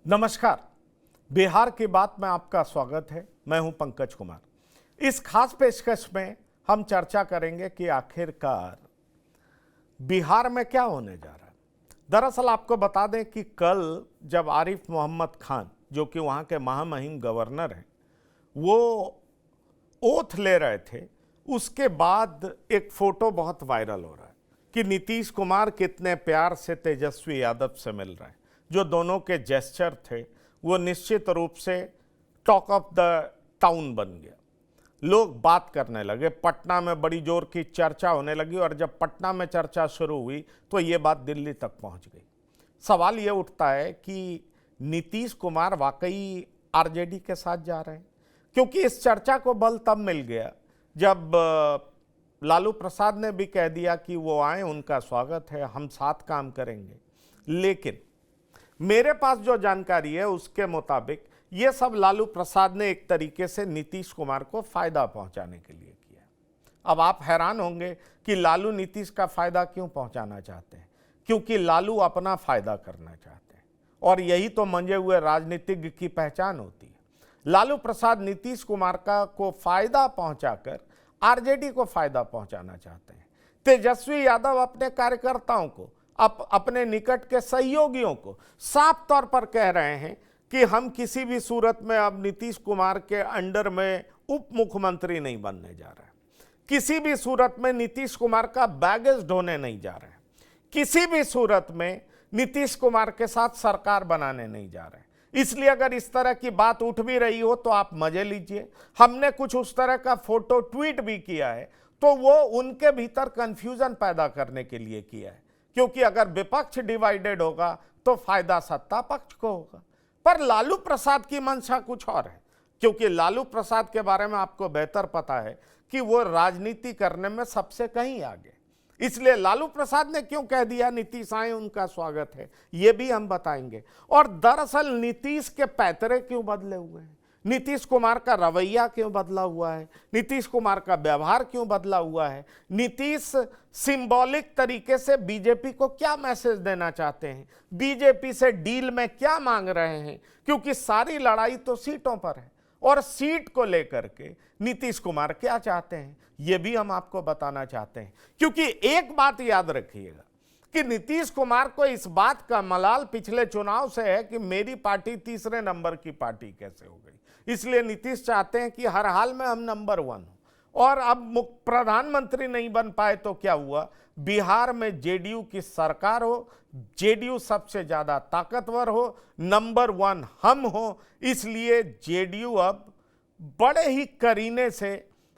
नमस्कार। बिहार की बात में आपका स्वागत है। मैं हूं पंकज कुमार। इस खास पेशकश में हम चर्चा करेंगे कि आखिरकार बिहार में क्या होने जा रहा है। दरअसल आपको बता दें कि कल जब आरिफ मोहम्मद खान, जो कि वहां के महामहिम गवर्नर हैं, वो ओथ ले रहे थे, उसके बाद एक फोटो बहुत वायरल हो रहा है कि नीतीश कुमार कितने प्यार से तेजस्वी यादव से मिल रहे हैं। जो दोनों के जेस्चर थे वो निश्चित रूप से टॉक ऑफ द टाउन बन गया। लोग बात करने लगे, पटना में बड़ी जोर की चर्चा होने लगी और जब पटना में चर्चा शुरू हुई तो ये बात दिल्ली तक पहुंच गई। सवाल ये उठता है कि नीतीश कुमार वाकई आरजेडी के साथ जा रहे हैं, क्योंकि इस चर्चा को बल तब मिल गया जब लालू प्रसाद ने भी कह दिया कि वो आए, उनका स्वागत है, हम साथ काम करेंगे। लेकिन मेरे पास जो जानकारी है उसके मुताबिक ये सब लालू प्रसाद ने एक तरीके से नीतीश कुमार को फायदा पहुंचाने के लिए किया। अब आप हैरान होंगे कि लालू नीतीश का फायदा क्यों पहुंचाना चाहते हैं, क्योंकि लालू अपना फायदा करना चाहते हैं और यही तो मंजे हुए राजनीतिज्ञ की पहचान होती है। लालू प्रसाद नीतीश कुमार को फायदा पहुंचाकर आरजेडी को फायदा पहुंचाना चाहते हैं। तेजस्वी यादव अपने कार्यकर्ताओं को, अपने निकट के सहयोगियों को साफ तौर पर कह रहे हैं कि हम किसी भी सूरत में अब नीतीश कुमार के अंडर में उप मुख्यमंत्री नहीं बनने जा रहे हैं। किसी भी सूरत में नीतीश कुमार का बैगेज ढोने नहीं जा रहे हैं। किसी भी सूरत में नीतीश कुमार के साथ सरकार बनाने नहीं जा रहे हैं। इसलिए अगर इस तरह की बात उठ भी रही हो तो आप मजे लीजिए। हमने कुछ उस तरह का फोटो ट्वीट भी किया है तो वो उनके भीतर कंफ्यूजन पैदा करने के लिए किया है, क्योंकि अगर विपक्ष डिवाइडेड होगा तो फायदा सत्ता पक्ष को होगा। पर लालू प्रसाद की मंशा कुछ और है, क्योंकि लालू प्रसाद के बारे में आपको बेहतर पता है कि वो राजनीति करने में सबसे कहीं आगे। इसलिए लालू प्रसाद ने क्यों कह दिया नीतीश आए, उनका स्वागत है, ये भी हम बताएंगे। और दरअसल नीतीश के पैतरे क्यों बदले हुए हैं, नीतीश कुमार का रवैया क्यों बदला हुआ है, नीतीश कुमार का व्यवहार क्यों बदला हुआ है, नीतीश सिंबॉलिक तरीके से बीजेपी को क्या मैसेज देना चाहते हैं, बीजेपी से डील में क्या मांग रहे हैं, क्योंकि सारी लड़ाई तो सीटों पर है और सीट को लेकर के नीतीश कुमार क्या चाहते हैं ये भी हम आपको बताना चाहते हैं। क्योंकि एक बात याद रखिएगा कि नीतीश कुमार को इस बात का मलाल पिछले चुनाव से है कि मेरी पार्टी तीसरे नंबर की पार्टी कैसे हो गई। इसलिए नीतीश चाहते हैं कि हर हाल में हम नंबर 1 हो। और अब प्रधानमंत्री नहीं बन पाए तो क्या हुआ, बिहार में जेडीयू की सरकार हो, जेडीयू सबसे ज्यादा ताकतवर हो, नंबर 1 हम हो। इसलिए जेडीयू अब बड़े ही करीने से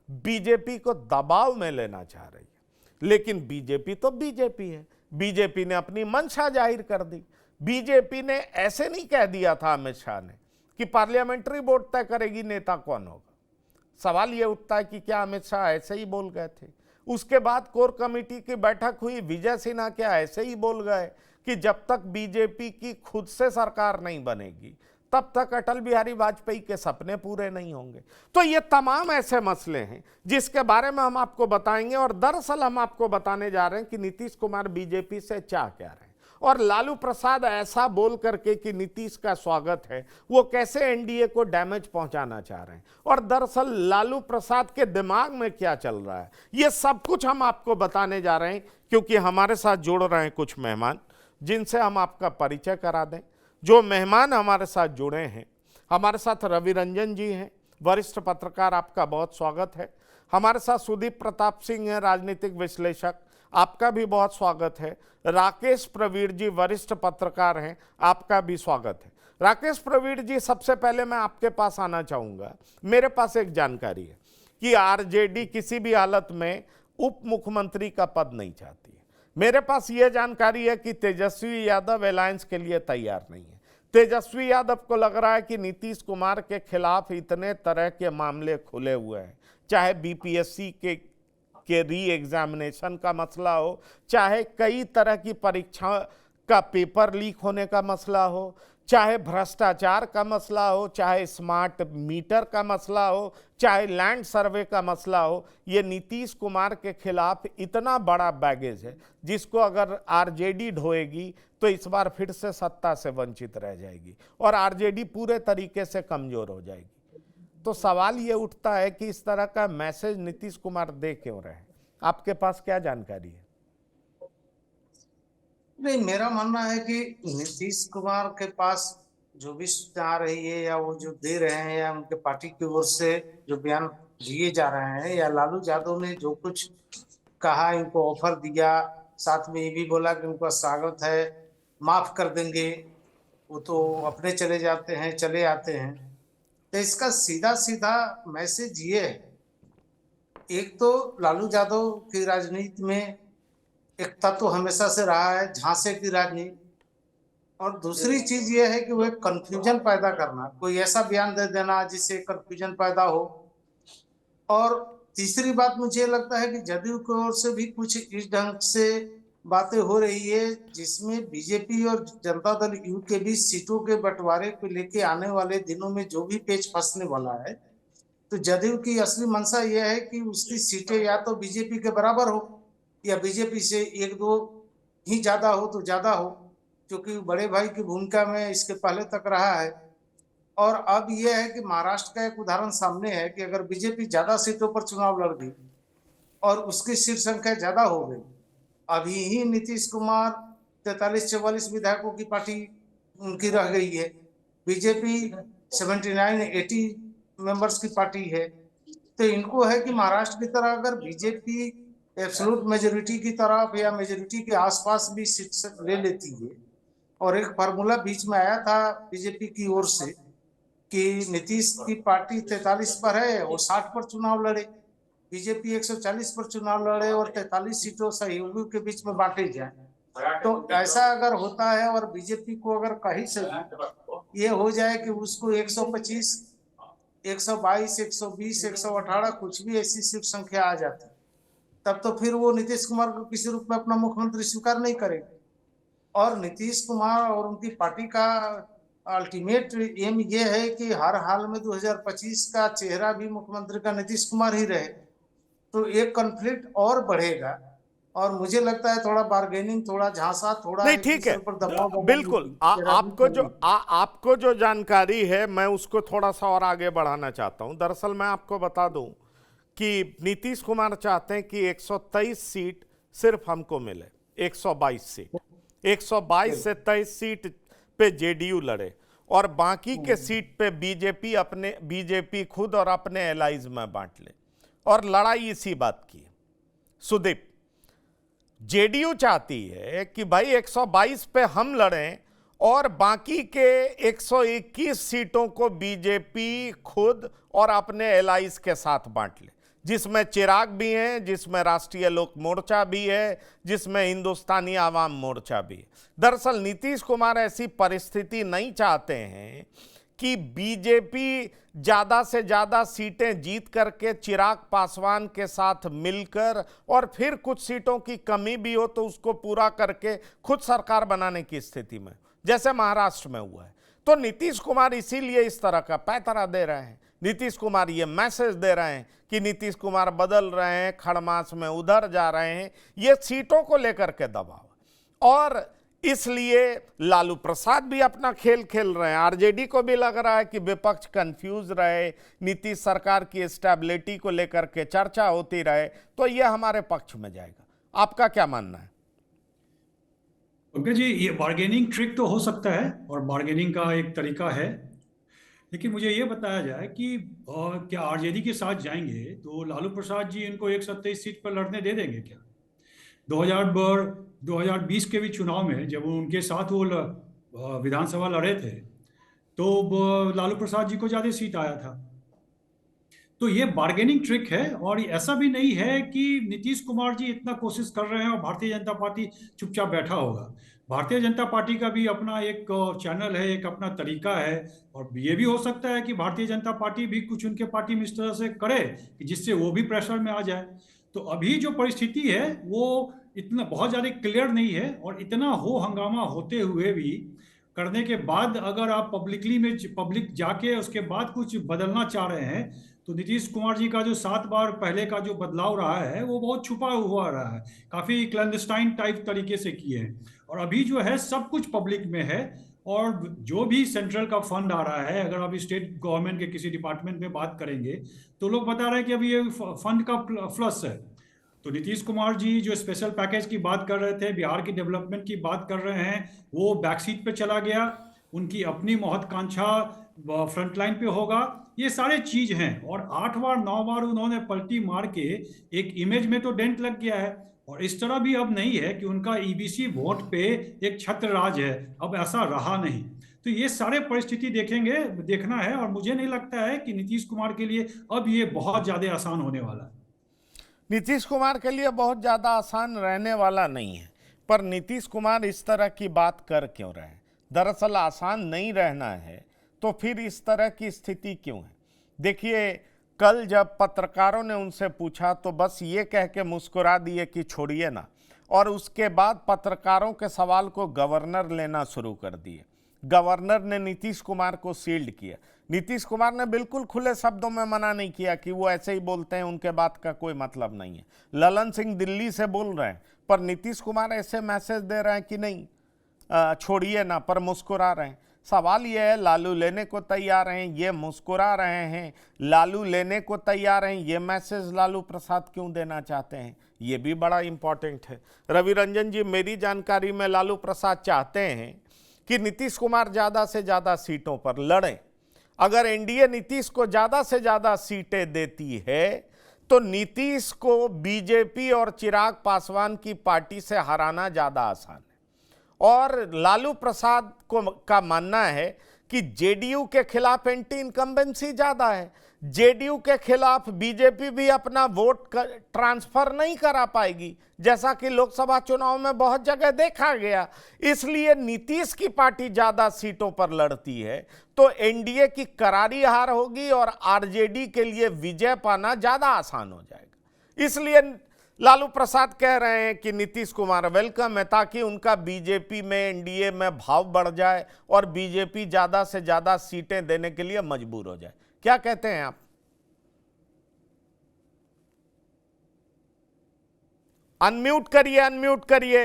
बीजेपी को दबाव में लेना चाह रही है। लेकिन बीजेपी तो बीजेपी है, बीजेपी ने अपनी मंशा जाहिर कर दी। बीजेपी ने ऐसे नहीं कह दिया था अमित शाह ने कि पार्लियामेंट्री बोर्ड तय करेगी नेता कौन होगा। सवाल यह उठता है कि क्या अमित शाह ऐसे ही बोल गए थे। उसके बाद कोर कमेटी की बैठक हुई, विजय सिन्हा क्या ऐसे ही बोल गए कि जब तक बीजेपी की खुद से सरकार नहीं बनेगी तब तक अटल बिहारी वाजपेयी के सपने पूरे नहीं होंगे। तो ये तमाम ऐसे मसले हैं जिसके बारे में हम आपको बताएंगे। और दरअसल हम आपको बताने जा रहे हैं कि नीतीश कुमार बीजेपी से चाह क्या रहे हैं और लालू प्रसाद ऐसा बोल करके कि नीतीश का स्वागत है, वो कैसे एनडीए को डैमेज पहुंचाना चाह रहे हैं और दरअसल लालू प्रसाद के दिमाग में क्या चल रहा है, ये सब कुछ हम आपको बताने जा रहे हैं। क्योंकि हमारे साथ जुड़ रहे हैं कुछ मेहमान जिनसे हम आपका परिचय करा दें। जो मेहमान हमारे साथ जुड़े हैं, हमारे साथ रवि रंजन जी हैं, वरिष्ठ पत्रकार, आपका बहुत स्वागत है। हमारे साथ सुदीप प्रताप सिंह हैं, राजनीतिक विश्लेषक, आपका भी बहुत स्वागत है। राकेश प्रवीण जी वरिष्ठ पत्रकार हैं, आपका भी स्वागत है। राकेश प्रवीण जी, सबसे पहले मैं आपके पास आना चाहूँगा। मेरे पास एक जानकारी है कि आरजेडी किसी भी हालत में उप मुख्यमंत्री का पद नहीं चाहती है। मेरे पास यह जानकारी है कि तेजस्वी यादव अलायंस के लिए तैयार नहीं है। तेजस्वी यादव को लग रहा है कि नीतीश कुमार के खिलाफ इतने तरह के मामले खुले हुए हैं, चाहे बीपीएससी के री एग्जामिनेशन का मसला हो, चाहे कई तरह की परीक्षा का पेपर लीक होने का मसला हो, चाहे भ्रष्टाचार का मसला हो, चाहे स्मार्ट मीटर का मसला हो, चाहे लैंड सर्वे का मसला हो, ये नीतीश कुमार के खिलाफ इतना बड़ा बैगेज है जिसको अगर आरजेडी ढोएगी तो इस बार फिर से सत्ता से वंचित रह जाएगी और आरजेडी पूरे तरीके से कमजोर हो जाएगी। तो सवाल ये उठता है कि इस तरह का मैसेज नीतीश कुमार दे क्यों रहे हैं? आपके पास क्या जानकारी है? नहीं, मेरा मानना है कि नीतीश कुमार के पास जो भी सूचना आ रही है या वो जो दे रहे हैं या उनके पार्टी की ओर से जो बयान दिए जा रहे हैं या लालू यादव ने जो कुछ कहा, इनको ऑफर दिया, साथ में ये भी बोला कि उनका स्वागत है, माफ कर देंगे, वो तो अपने चले जाते हैं, चले आते हैं। तो इसका सीधा सीधा मैसेज ये है, एक तो लालू यादव की राजनीति में एक तत्व हमेशा से रहा है झांसे की राजनीति, और दूसरी चीज ये है कि वो एक कंफ्यूजन पैदा करना, कोई ऐसा बयान दे देना जिससे कंफ्यूजन पैदा हो। और तीसरी बात मुझे लगता है कि जदयू की ओर से भी कुछ इस ढंग से बातें हो रही है जिसमें बीजेपी और जनता दल यू के बीच सीटों के बंटवारे को लेके आने वाले दिनों में जो भी पेच फंसने वाला है, तो जदयू की असली मंशा यह है कि उसकी सीटें या तो बीजेपी के बराबर हो या बीजेपी से एक दो ही ज्यादा हो तो ज्यादा हो, क्योंकि बड़े भाई की भूमिका में इसके पहले तक रहा है। और अब यह है कि महाराष्ट्र का एक उदाहरण सामने है कि अगर बीजेपी ज्यादा सीटों पर चुनाव लड़ गई और उसकी सीट संख्या ज्यादा हो गई, अभी ही नीतीश कुमार 43-44 विधायकों की पार्टी उनकी रह गई है, बीजेपी 79-80 मेंबर्स की पार्टी है। तो इनको है कि महाराष्ट्र की तरह अगर बीजेपी एब्सोल्यूट मेजोरिटी की तरफ या मेजोरिटी के आसपास भी सीट ले लेती है, और एक फार्मूला बीच में आया था बीजेपी की ओर से कि नीतीश की पार्टी 43 पर है, वो 60 पर चुनाव लड़े, बीजेपी 140 पर चुनाव लड़े और 43 सीटों सहयोगियों के बीच में बांटे जाए। तो ऐसा अगर होता है और बीजेपी को अगर कहीं से ये हो जाए कि उसको 125, 122, 120, 118 कुछ भी ऐसी सीट संख्या आ जाती, तब तो फिर वो नीतीश कुमार को किसी रूप में अपना मुख्यमंत्री स्वीकार नहीं करेगा। और नीतीश कुमार और उनकी पार्टी का अल्टीमेट एम ये है कि हर हाल में 2025 का चेहरा भी मुख्यमंत्री का नीतीश कुमार ही रहे, तो एक कॉन्फ्लिक्ट और बढ़ेगा। और मुझे लगता है थोड़ा बार्गेनिंग, थोड़ा झांसा, थोड़ा नहीं, एक ठीक है, दूसरे पर दबाव बिल्कुल। आपको जो जानकारी है मैं उसको थोड़ा सा और आगे बढ़ाना चाहता हूं। दरअसल मैं आपको बता दूं कि नीतीश कुमार चाहते हैं कि 123 सीट सिर्फ हमको मिले, 122 सीट, 122 से 23 सीट पे जेडीयू लड़े और बाकी के सीट पे बीजेपी खुद और अपने एलाइज में बांट ले। और लड़ाई इसी बात की है। सुदीप, जेडीयू चाहती है कि भाई 122 पे हम लड़ें और बाकी के 121 सीटों को बीजेपी खुद और अपने एलाइज के साथ बांट ले, जिसमें चिराग भी हैं, जिसमें राष्ट्रीय लोक मोर्चा भी है, जिसमें हिंदुस्तानी आवाम मोर्चा भी है। दरअसल नीतीश कुमार ऐसी परिस्थिति नहीं चाहते हैं कि बीजेपी ज्यादा से ज्यादा सीटें जीत करके चिराग पासवान के साथ मिलकर और फिर कुछ सीटों की कमी भी हो तो उसको पूरा करके खुद सरकार बनाने की स्थिति में, जैसे महाराष्ट्र में हुआ है। तो नीतीश कुमार इसीलिए इस तरह का पैतरा दे रहे हैं। नीतीश कुमार ये मैसेज दे रहे हैं कि नीतीश कुमार बदल रहे हैं, खड़मास में उधर जा रहे हैं, ये सीटों को लेकर के दबाव। और इसलिए लालू प्रसाद भी अपना खेल खेल रहे हैं। आरजेडी को भी लग रहा है कि विपक्ष कंफ्यूज रहे, नीतीश सरकार की स्टेबिलिटी को लेकर के चर्चा होती रहे तो यह हमारे पक्ष में जाएगा। आपका क्या मानना है? पंकज जी, ये बार्गेनिंग ट्रिक तो हो सकता है और बार्गेनिंग का एक तरीका है, लेकिन मुझे ये बताया जाए कि क्या आरजेडी के साथ जाएंगे तो लालू प्रसाद जी इनको 127 सीट पर लड़ने दे देंगे क्या? 2020 के भी चुनाव में जब उनके साथ वो विधानसभा लड़े थे तो लालू प्रसाद जी को ज़्यादा सीट आया था। तो ये बार्गेनिंग ट्रिक है और ऐसा भी नहीं है कि नीतीश कुमार जी इतना कोशिश कर रहे हैं और भारतीय जनता पार्टी चुपचाप बैठा होगा। भारतीय जनता पार्टी का भी अपना एक चैनल है, एक अपना तरीका है, और ये भी हो सकता है कि भारतीय जनता पार्टी भी कुछ उनके पार्टी में इस तरह से करे कि जिससे वो भी प्रेशर में आ जाए। तो अभी जो परिस्थिति है वो इतना बहुत ज़्यादा क्लियर नहीं है, और इतना हो हंगामा होते हुए भी करने के बाद अगर आप पब्लिक जाके उसके बाद कुछ बदलना चाह रहे हैं, तो नीतीश कुमार जी का जो 7 बार पहले का जो बदलाव रहा है वो बहुत छुपा हुआ रहा है, काफी क्लैंडस्टाइन टाइप तरीके से किए हैं। और अभी जो है सब कुछ पब्लिक में है। और जो भी सेंट्रल का फंड आ रहा है, अगर अभी स्टेट गवर्नमेंट के किसी डिपार्टमेंट में बात करेंगे तो लोग बता रहे हैं कि अभी ये फंड का फ्लस है। तो नीतीश कुमार जी जो स्पेशल पैकेज की बात कर रहे थे, बिहार की डेवलपमेंट की बात कर रहे हैं, वो बैकसीट पे चला गया। उनकी अपनी महत्वाकांक्षा फ्रंटलाइन पे होगा। ये सारे चीज हैं। और 8 बार 9 बार उन्होंने पलटी मार के एक इमेज में तो डेंट लग गया है। और इस तरह भी अब नहीं है कि उनका ईबीसी वोट पे एक छत्र राज है, अब ऐसा रहा नहीं। तो ये सारे परिस्थिति देखना है। और मुझे नहीं लगता है कि नीतीश कुमार के लिए अब ये बहुत ज्यादा आसान होने वाला है। नीतीश कुमार के लिए बहुत ज़्यादा आसान रहने वाला नहीं है, पर नीतीश कुमार इस तरह की बात कर क्यों रहे हैं? दरअसल आसान नहीं रहना है तो फिर इस तरह की स्थिति क्यों है? देखिए, कल जब पत्रकारों ने उनसे पूछा तो बस ये कह के मुस्कुरा दिए कि छोड़िए ना, और उसके बाद पत्रकारों के सवाल को गवर्नर लेना शुरू कर दिए। गवर्नर ने नीतीश कुमार को शील्ड किया। नीतीश कुमार ने बिल्कुल खुले शब्दों में मना नहीं किया कि वो ऐसे ही बोलते हैं, उनके बात का कोई मतलब नहीं है। ललन सिंह दिल्ली से बोल रहे हैं, पर नीतीश कुमार ऐसे मैसेज दे रहे हैं कि नहीं छोड़िए ना, पर मुस्कुरा रहे हैं। सवाल यह है, लालू लेने को तैयार हैं, ये मुस्कुरा रहे हैं। लालू लेने को तैयार हैं, ये मैसेज लालू प्रसाद क्यों देना चाहते हैं? ये भी बड़ा इंपॉर्टेंट है। रवि रंजन जी, मेरी जानकारी में लालू प्रसाद चाहते हैं कि नीतीश कुमार ज़्यादा से ज़्यादा सीटों पर लड़ें। अगर एनडीए नीतीश को ज़्यादा से ज़्यादा सीटें देती है तो नीतीश को बीजेपी और चिराग पासवान की पार्टी से हराना ज़्यादा आसान है। और लालू प्रसाद का मानना है कि जेडीयू के खिलाफ एंटी इनकम्बेंसी ज़्यादा है। जेडीयू के खिलाफ बीजेपी भी अपना वोट ट्रांसफर नहीं करा पाएगी, जैसा कि लोकसभा चुनाव में बहुत जगह देखा गया। इसलिए नीतीश की पार्टी ज़्यादा सीटों पर लड़ती है तो एनडीए की करारी हार होगी और आरजेडी के लिए विजय पाना ज़्यादा आसान हो जाएगा। इसलिए लालू प्रसाद कह रहे हैं कि नीतीश कुमार वेलकम है, ताकि उनका बीजेपी में, एनडीए में भाव बढ़ जाए और बीजेपी ज़्यादा से ज़्यादा सीटें देने के लिए मजबूर हो जाए। क्या कहते हैं आप? अनम्यूट करिए, अनम्यूट करिए।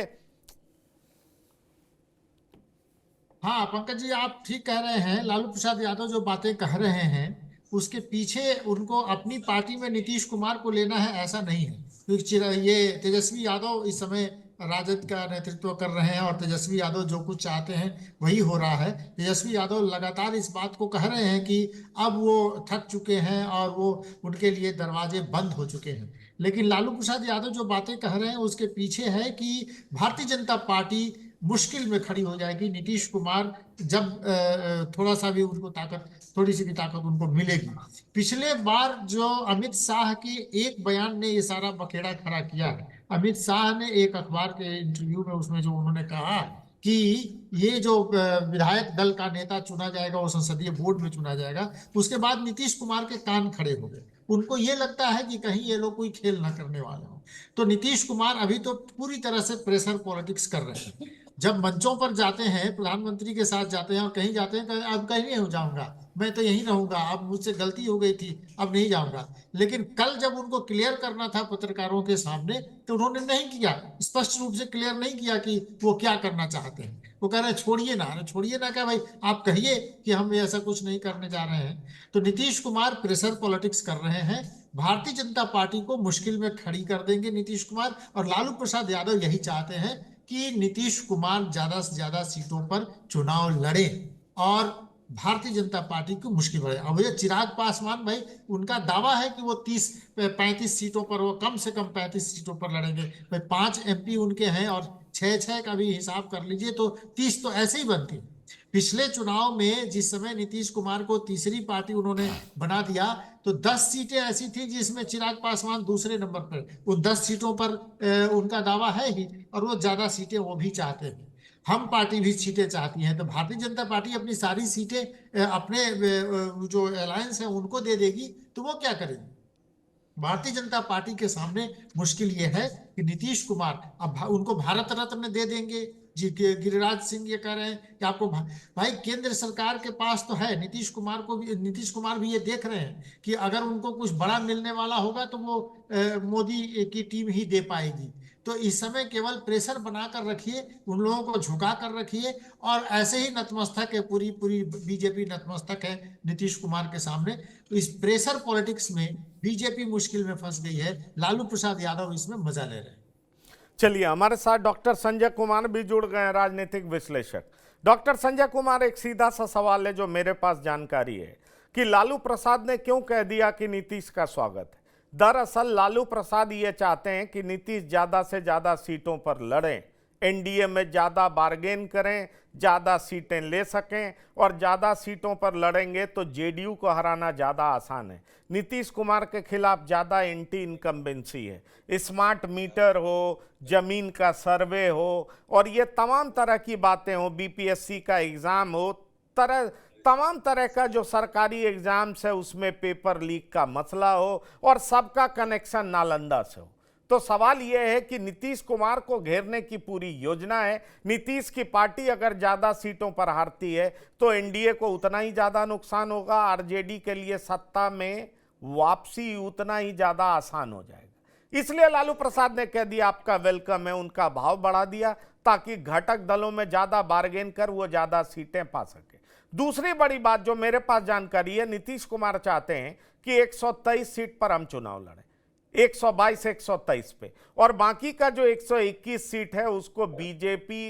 हाँ पंकज जी, आप ठीक कह रहे हैं। लालू प्रसाद यादव जो बातें कह रहे हैं उसके पीछे उनको अपनी पार्टी में नीतीश कुमार को लेना है, ऐसा नहीं है। क्योंकि ये तेजस्वी यादव इस समय राजद का नेतृत्व कर रहे हैं और तेजस्वी यादव जो कुछ चाहते हैं वही हो रहा है। तेजस्वी यादव लगातार इस बात को कह रहे हैं कि अब वो थक चुके हैं और वो उनके लिए दरवाजे बंद हो चुके हैं। लेकिन लालू प्रसाद यादव जो बातें कह रहे हैं उसके पीछे है कि भारतीय जनता पार्टी मुश्किल में खड़ी हो जाएगी नीतीश कुमार जब थोड़ा सा भी उनको थोड़ी सी भी ताकत उनको मिलेगी। पिछले बार जो अमित शाह के एक बयान ने ये सारा बखेड़ा खड़ा किया है। अमित शाह ने एक अखबार के इंटरव्यू में उसमें जो उन्होंने कहा कि ये जो विधायक दल का नेता चुना जाएगा वो संसदीय बोर्ड में चुना जाएगा, उसके बाद नीतीश कुमार के कान खड़े हो गए। उनको ये लगता है कि कहीं ये लोग कोई खेल ना करने वाले हो। तो नीतीश कुमार अभी तो पूरी तरह से प्रेशर पॉलिटिक्स कर रहे हैं। जब मंचों पर जाते हैं, प्रधानमंत्री के साथ जाते हैं और कहीं जाते हैं कि अब कहीं नहीं हो जाऊंगा, मैं तो यहीं रहूंगा, अब मुझसे गलती हो गई थी, अब नहीं जाऊंगा। लेकिन कल जब उनको क्लियर करना था पत्रकारों के सामने तो उन्होंने नहीं किया, स्पष्ट रूप से क्लियर नहीं किया कि वो क्या करना चाहते हैं। वो कह रहे हैं छोड़िए ना। अरे छोड़िए ना क्या भाई, आप कहिए कि हम ऐसा कुछ नहीं करने जा रहे हैं। तो नीतीश कुमार प्रेशर पॉलिटिक्स कर रहे हैं। भारतीय जनता पार्टी को मुश्किल में खड़ी कर देंगे नीतीश कुमार। और लालू प्रसाद यादव यही चाहते हैं कि नीतीश कुमार ज्यादा से ज्यादा सीटों पर चुनाव लड़े और भारतीय जनता पार्टी को मुश्किल बढ़े। अब ये चिराग पासवान भाई, उनका दावा है कि वो 30-35 सीटों पर, वो कम से कम 35 सीटों पर लड़ेंगे भाई। 5 एमपी उनके हैं और 6-6 का भी हिसाब कर लीजिए तो 30 तो ऐसे ही बनती है। पिछले चुनाव में जिस समय नीतीश कुमार को तीसरी पार्टी उन्होंने बना दिया तो 10 सीटें ऐसी थी जिसमें चिराग पासवान दूसरे नंबर पर। उन 10 सीटों पर उनका दावा है ही और वो ज्यादा सीटें वो भी चाहते हैं। हम पार्टी भी सीटें चाहती हैं। तो भारतीय जनता पार्टी अपनी सारी सीटें अपने जो अलायंस है उनको दे देगी तो वो क्या करेगी? भारतीय जनता पार्टी के सामने मुश्किल ये है कि नीतीश कुमार अब उनको भारत रत्न दे देंगे, जी गिरिराज सिंह ये कह रहे हैं कि आपको भाई केंद्र सरकार के पास तो है, नीतीश कुमार भी ये देख रहे हैं कि अगर उनको कुछ बड़ा मिलने वाला होगा तो वो मोदी की टीम ही दे पाएगी। तो इस समय केवल प्रेशर बनाकर रखिए, उन लोगों को झुका कर रखिए, और ऐसे ही नतमस्तक है, पूरी पूरी बीजेपी नतमस्तक है नीतीश कुमार के सामने। तो इस प्रेशर पॉलिटिक्स में बीजेपी मुश्किल में फंस गई है, लालू प्रसाद यादव इसमें मजा ले रहे हैं। चलिए, हमारे साथ डॉक्टर संजय कुमार भी जुड़ गए हैं, राजनीतिक विश्लेषक। डॉक्टर संजय कुमार, एक सीधा सा सवाल है जो मेरे पास जानकारी है कि लालू प्रसाद ने क्यों कह दिया कि नीतीश का स्वागत है। दरअसल लालू प्रसाद ये चाहते हैं कि नीतीश ज़्यादा से ज़्यादा सीटों पर लड़ें, एनडीए में ज़्यादा बार्गेन करें, ज़्यादा सीटें ले सकें, और ज़्यादा सीटों पर लड़ेंगे तो जेडीयू को हराना ज़्यादा आसान है। नीतीश कुमार के खिलाफ ज़्यादा एंटी इनकम्बेंसी है, स्मार्ट मीटर हो, ज़मीन का सर्वे हो, और ये तमाम तरह की बातें हो, बीपीएससी का एग्ज़ाम हो, तमाम तरह का जो सरकारी एग्जाम्स है उसमें पेपर लीक का मसला हो, और सबका कनेक्शन नालंदा से हो। तो सवाल यह है कि नीतीश कुमार को घेरने की पूरी योजना है। नीतीश की पार्टी अगर ज़्यादा सीटों पर हारती है तो एनडीए को उतना ही ज़्यादा नुकसान होगा, आरजेडी के लिए सत्ता में वापसी उतना ही ज़्यादा आसान हो जाएगा। इसलिए लालू प्रसाद ने कह दिया आपका वेलकम है, उनका भाव बढ़ा दिया ताकि घटक दलों में ज़्यादा बार्गेन कर वो ज़्यादा सीटें पा सके। दूसरी बड़ी बात जो मेरे पास जानकारी है, नीतीश कुमार चाहते हैं कि 123 सीट पर हम चुनाव लड़ें, 122 123 पे, और बाकी का जो 121 सीट है उसको बीजेपी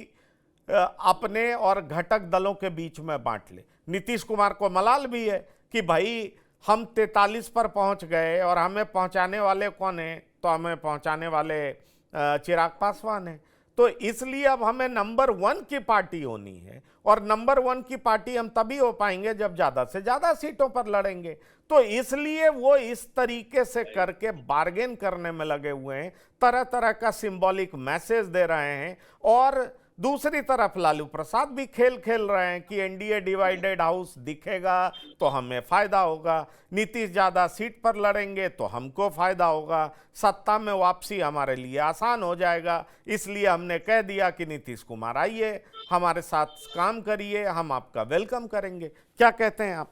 अपने और घटक दलों के बीच में बांट ले। नीतीश कुमार को मलाल भी है कि भाई हम 43 पर पहुंच गए और हमें पहुंचाने वाले कौन हैं, तो हमें पहुंचाने वाले चिराग पासवान हैं। तो इसलिए अब हमें नंबर 1 की पार्टी होनी है, और नंबर 1 की पार्टी हम तभी हो पाएंगे जब ज़्यादा से ज़्यादा सीटों पर लड़ेंगे। तो इसलिए वो इस तरीके से करके बार्गेन करने में लगे हुए हैं, तरह तरह का सिंबॉलिक मैसेज दे रहे हैं। और दूसरी तरफ लालू प्रसाद भी खेल खेल रहे हैं कि एनडीए डिवाइडेड हाउस दिखेगा तो हमें फ़ायदा होगा, नीतीश ज़्यादा सीट पर लड़ेंगे तो हमको फ़ायदा होगा, सत्ता में वापसी हमारे लिए आसान हो जाएगा। इसलिए हमने कह दिया कि नीतीश कुमार आइए, हमारे साथ काम करिए, हम आपका वेलकम करेंगे। क्या कहते हैं आप?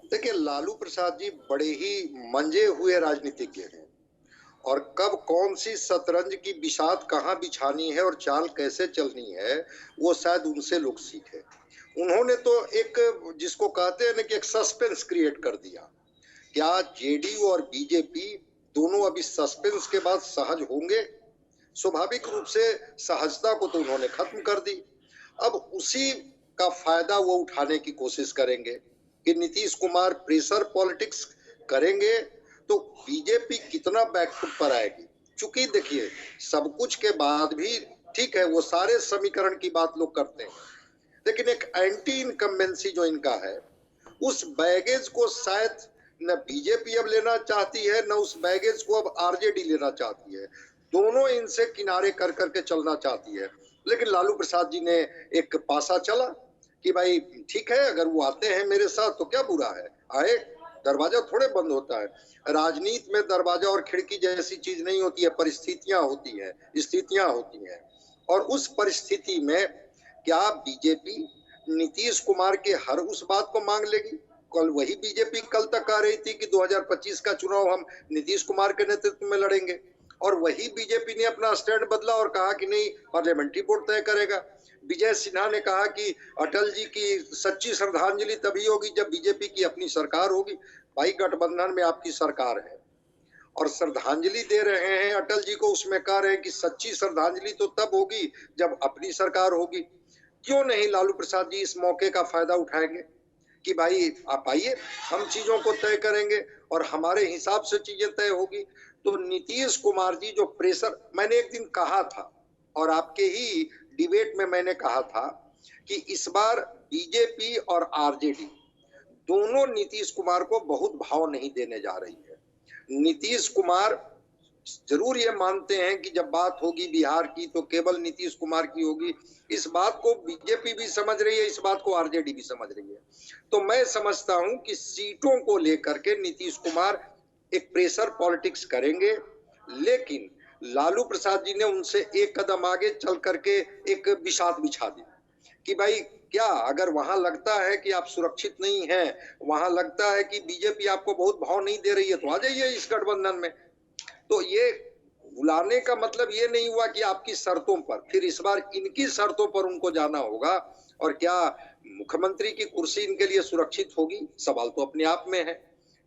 देखिए, लालू प्रसाद जी बड़े ही मंजे हुए राजनीतिज्ञ हैं, और कब कौन सी शतरंज की बिसात कहाँ बिछानी है और चाल कैसे चलनी है वो शायद उनसे लोग सीखे। उन्होंने तो एक, जिसको कहते हैं ना, कि एक सस्पेंस क्रिएट कर दिया। क्या जेडीयू और बीजेपी दोनों अभी सस्पेंस के बाद सहज होंगे? स्वाभाविक रूप से सहजता को तो उन्होंने खत्म कर दी। अब उसी का फायदा वो उठाने की कोशिश करेंगे कि नीतीश कुमार प्रेशर पॉलिटिक्स करेंगे तो बीजेपी कितना बैकफुट पर आएगी। चूंकि देखिए, सब कुछ के बाद भी ठीक है, वो सारे समीकरण की बात लोग करते हैं, लेकिन एक एंटी इनकम्बेंसी जो इनका है, उस बैगेज को शायद न बीजेपी अब लेना चाहती है, न उस बैगेज को अब आरजेडी लेना चाहती है। दोनों इनसे किनारे कर करके चलना चाहती है। लेकिन लालू प्रसाद जी ने एक पासा चला कि भाई ठीक है, अगर वो आते हैं मेरे साथ तो क्या बुरा है, आए, दरवाजा थोड़े बंद होता है। राजनीति में दरवाजा और खिड़की जैसी चीज नहीं होती है, परिस्थितियां होती हैं, स्थितियां होती हैं। और उस परिस्थिति में क्या बीजेपी नीतीश कुमार के हर उस बात को मांग लेगी? कल वही बीजेपी कल तक कह रही थी कि 2025 का चुनाव हम नीतीश कुमार के नेतृत्व में लड़ेंगे, और वही बीजेपी ने अपना स्टैंड बदला और कहा कि नहीं, पार्लियामेंट्री बोर्ड तय करेगा। विजय सिन्हा ने कहा कि अटल जी की सच्ची श्रद्धांजलि तभी होगी जब बीजेपी की अपनी सरकार होगी। भाई, गठबंधन में आपकी सरकार है और श्रद्धांजलि दे रहे हैं अटल जी को, उसमें कह रहे हैं कि सच्ची श्रद्धांजलि तो तब होगी जब अपनी सरकार होगी। क्यों नहीं लालू प्रसाद जी इस मौके का फायदा उठाएंगे कि भाई आप आइए, हम चीजों को तय करेंगे और हमारे हिसाब से चीजें तय होगी। तो नीतीश कुमार जी जो प्रेशर, मैंने एक दिन कहा था और आपके ही डिबेट में मैंने कहा था कि इस बार बीजेपी और आरजेडी दोनों नीतीश कुमार को बहुत भाव नहीं देने जा रही है। नीतीश कुमार जरूर ये मानते हैं कि जब बात होगी बिहार की तो केवल नीतीश कुमार की होगी। इस बात को बीजेपी भी समझ रही है, इस बात को आरजेडी भी समझ रही है। तो मैं समझता हूं कि सीटों को लेकर के नीतीश कुमार एक प्रेशर पॉलिटिक्स करेंगे, लेकिन लालू प्रसाद जी ने उनसे एक कदम आगे चल करके एक बिसात बिछा दी कि भाई क्या अगर वहां लगता है कि आप सुरक्षित नहीं हैं, वहां लगता है कि बीजेपी आपको बहुत भाव नहीं दे रही है, तो आ जाइए इस गठबंधन में। तो ये बुलाने का मतलब ये नहीं हुआ कि आपकी शर्तों पर, फिर इस बार इनकी शर्तों पर उनको जाना होगा। और क्या मुख्यमंत्री की कुर्सी इनके लिए सुरक्षित होगी? सवाल तो अपने आप में है।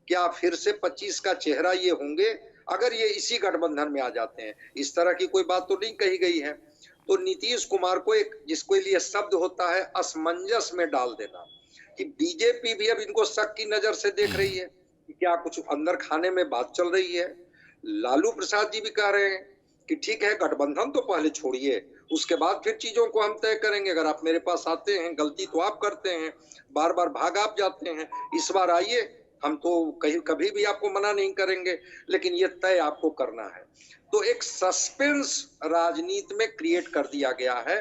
क्या फिर से 25 का चेहरा ये होंगे अगर ये इसी गठबंधन में आ जाते हैं? इस तरह की कोई बात तो नहीं कही गई है। तो नीतीश कुमार को एक, जिसको लिए शब्द होता है असमंजस में डाल देना, कि बीजेपी भी अब इनको शक की नजर से देख रही है कि क्या कुछ अंदर खाने में बात चल रही है। लालू प्रसाद जी भी कह रहे हैं कि ठीक है, गठबंधन तो पहले छोड़िए, उसके बाद फिर चीजों को हम तय करेंगे। अगर आप मेरे पास आते हैं, गलती तो आप करते हैं, बार बार भाग आप जाते हैं, इस बार आइए, हम तो कहीं कभी भी आपको मना नहीं करेंगे, लेकिन ये तय आपको करना है। तो एक सस्पेंस राजनीति में क्रिएट कर दिया गया है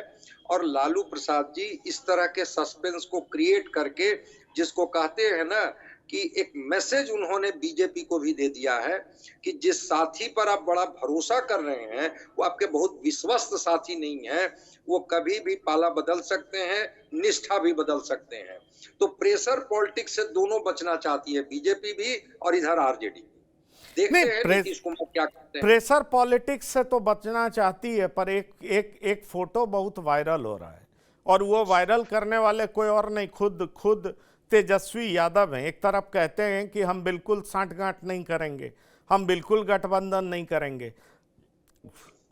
और लालू प्रसाद जी इस तरह के सस्पेंस को क्रिएट करके, जिसको कहते हैं ना कि एक मैसेज उन्होंने बीजेपी को भी दे दिया है कि जिस साथी पर आप बड़ा भरोसा कर रहे हैं वो आपके बहुत विश्वस्त साथी नहीं है, वो कभी भी पाला बदल सकते हैं, निष्ठा भी बदल सकते हैं। तो प्रेशर पॉलिटिक्स से दोनों बचना चाहती है बीजेपी भी और इधर आरजेडी। देखते नहीं, हैं नीतीश कुमार क्या करते हैं। प्रेशर पॉलिटिक्स से तो बचना चाहती है, पर एक फोटो बहुत वायरल हो रहा है और वो वायरल करने वाले कोई और नहीं, खुद तेजस्वी यादव हैं। एक तरफ कहते हैं कि हम बिल्कुल साठगांठ नहीं करेंगे, हम बिल्कुल गठबंधन नहीं करेंगे।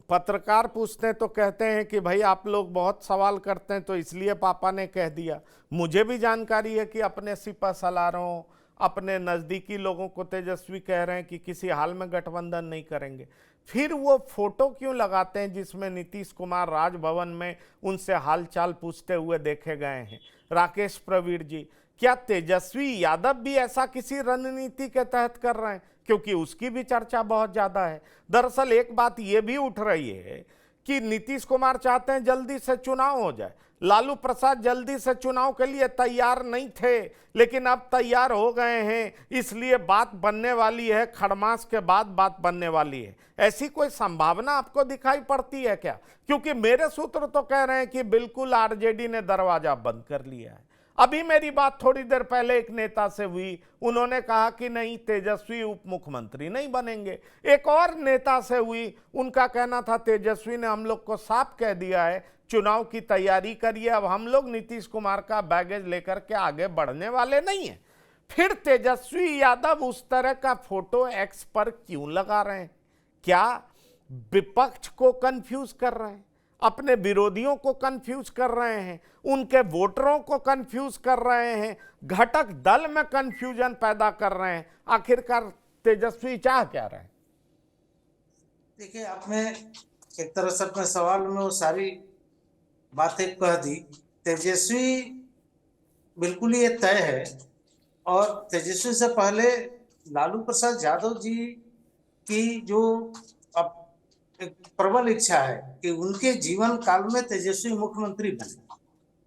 पत्रकार पूछते हैं तो कहते हैं कि भाई आप लोग बहुत सवाल करते हैं तो इसलिए पापा ने कह दिया। मुझे भी जानकारी है कि अपने सिपा सलारों, अपने नज़दीकी लोगों को तेजस्वी कह रहे हैं कि किसी हाल में गठबंधन नहीं करेंगे। फिर वो फोटो क्यों लगाते हैं जिसमें नीतीश कुमार राजभवन में उनसे हालचाल पूछते हुए देखे गए हैं? राकेश प्रवीण जी, क्या तेजस्वी यादव भी ऐसा किसी रणनीति के तहत कर रहे हैं? क्योंकि उसकी भी चर्चा बहुत ज्यादा है। दरअसल एक बात यह भी उठ रही है कि नीतीश कुमार चाहते हैं जल्दी से चुनाव हो जाए। लालू प्रसाद जल्दी से चुनाव के लिए तैयार नहीं थे, लेकिन अब तैयार हो गए हैं, इसलिए बात बनने वाली है, खड़मास के बाद बात बनने वाली है। ऐसी कोई संभावना आपको दिखाई पड़ती है क्या? क्योंकि मेरे सूत्र तो कह रहे हैं कि बिल्कुल आरजेडी ने दरवाजा बंद कर लिया है। अभी मेरी बात थोड़ी देर पहले एक नेता से हुई, उन्होंने कहा कि नहीं, तेजस्वी उप मुख्यमंत्री नहीं बनेंगे। एक और नेता से हुई, उनका कहना था तेजस्वी ने हम लोग को साफ कह दिया है चुनाव की तैयारी करिए, अब हम लोग नीतीश कुमार का बैगेज लेकर के आगे बढ़ने वाले नहीं हैं। फिर तेजस्वी यादव उस तरह का फोटो एक्स पर क्यों लगा रहे हैं? क्या विपक्ष को कंफ्यूज कर रहे हैं, अपने विरोधियों को कंफ्यूज कर रहे हैं, उनके वोटरों को कंफ्यूज कर रहे हैं, घटक दल में कंफ्यूजन पैदा कर रहे हैं? आखिरकार तेजस्वी चाह क्या रहे हैं? देखिए, आपने एक तरह से अपने सवाल में वो सारी बातें कह दी। तेजस्वी बिल्कुल ये तय है, और तेजस्वी से पहले लालू प्रसाद यादव जी की जो अब एक प्रबल इच्छा है कि उनके जीवन काल में तेजस्वी मुख्यमंत्री बने,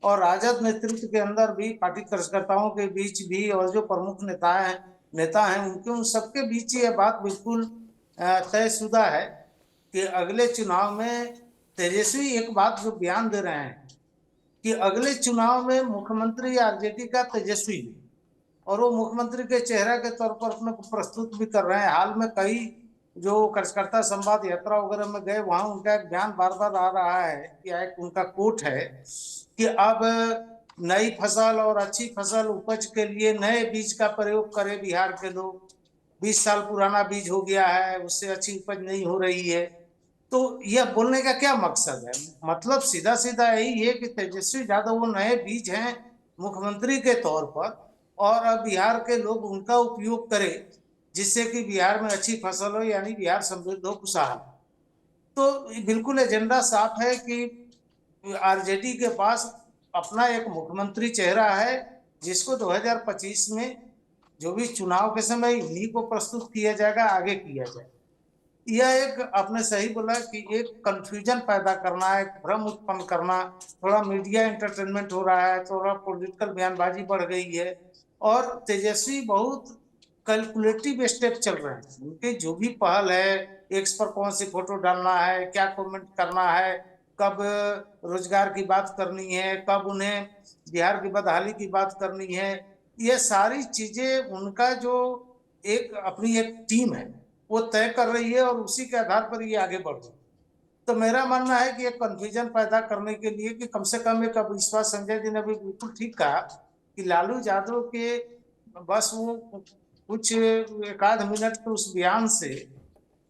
और राजद नेतृत्व के अंदर भी, पार्टी कार्यकर्ताओं के बीच भी, और जो प्रमुख नेता हैं उनके, उन सबके बीच ये बात बिल्कुल तयशुदा है कि अगले चुनाव में तेजस्वी एक बात जो बयान दे रहे हैं कि अगले चुनाव में मुख्यमंत्री आरजेडी का तेजस्वी, और वो मुख्यमंत्री के चेहरे के तौर पर अपने को प्रस्तुत भी कर रहे हैं। हाल में कई जो कार्यकर्ता संवाद यात्रा वगैरह में गए, वहां उनका एक बयान बार बार आ रहा है कि एक उनका कोट है कि अब नई फसल और अच्छी फसल उपज के लिए नए बीज का प्रयोग करें बिहार के लोग। 20 साल पुराना बीज हो गया है, उससे अच्छी उपज नहीं हो रही है। तो यह बोलने का क्या मकसद है? मतलब सीधा सीधा यही है कि तेजस्वी यादव वो नए बीज हैं मुख्यमंत्री के तौर पर, और अब बिहार के लोग उनका उपयोग करें जिससे कि बिहार में अच्छी फसल हो, यानी बिहार समृद्ध हो, खुशहाल। तो बिल्कुल एजेंडा साफ है कि आरजेडी के पास अपना एक मुख्यमंत्री चेहरा है जिसको 2025 में जो भी चुनाव के समय इन्हीं को प्रस्तुत किया जाएगा, आगे किया जाएगा। यह एक, आपने सही बोला कि एक कंफ्यूजन पैदा करना है, भ्रम उत्पन्न करना, थोड़ा मीडिया एंटरटेनमेंट हो रहा है, थोड़ा पॉलिटिकल बयानबाजी बढ़ गई है, और तेजस्वी बहुत कैलकुलेटिव स्टेप चल रहे हैं। उनके जो भी पहल है, एक्स पर कौन सी फोटो डालना है, क्या कमेंट करना है, कब रोजगार की बात करनी है, कब उन्हें बिहार की बदहाली की बात करनी है, ये सारी चीजें उनका जो एक अपनी एक टीम है वो तय कर रही है और उसी के आधार पर ये आगे बढ़ रही है। तो मेरा मानना है कि एक कंफ्यूजन पैदा करने के लिए कि कम से कम एक अविश्वास, संजय जी ने भी बिल्कुल ठीक कहा कि लालू यादव के बस वो कुछ एक आध मिनट के उस बयान से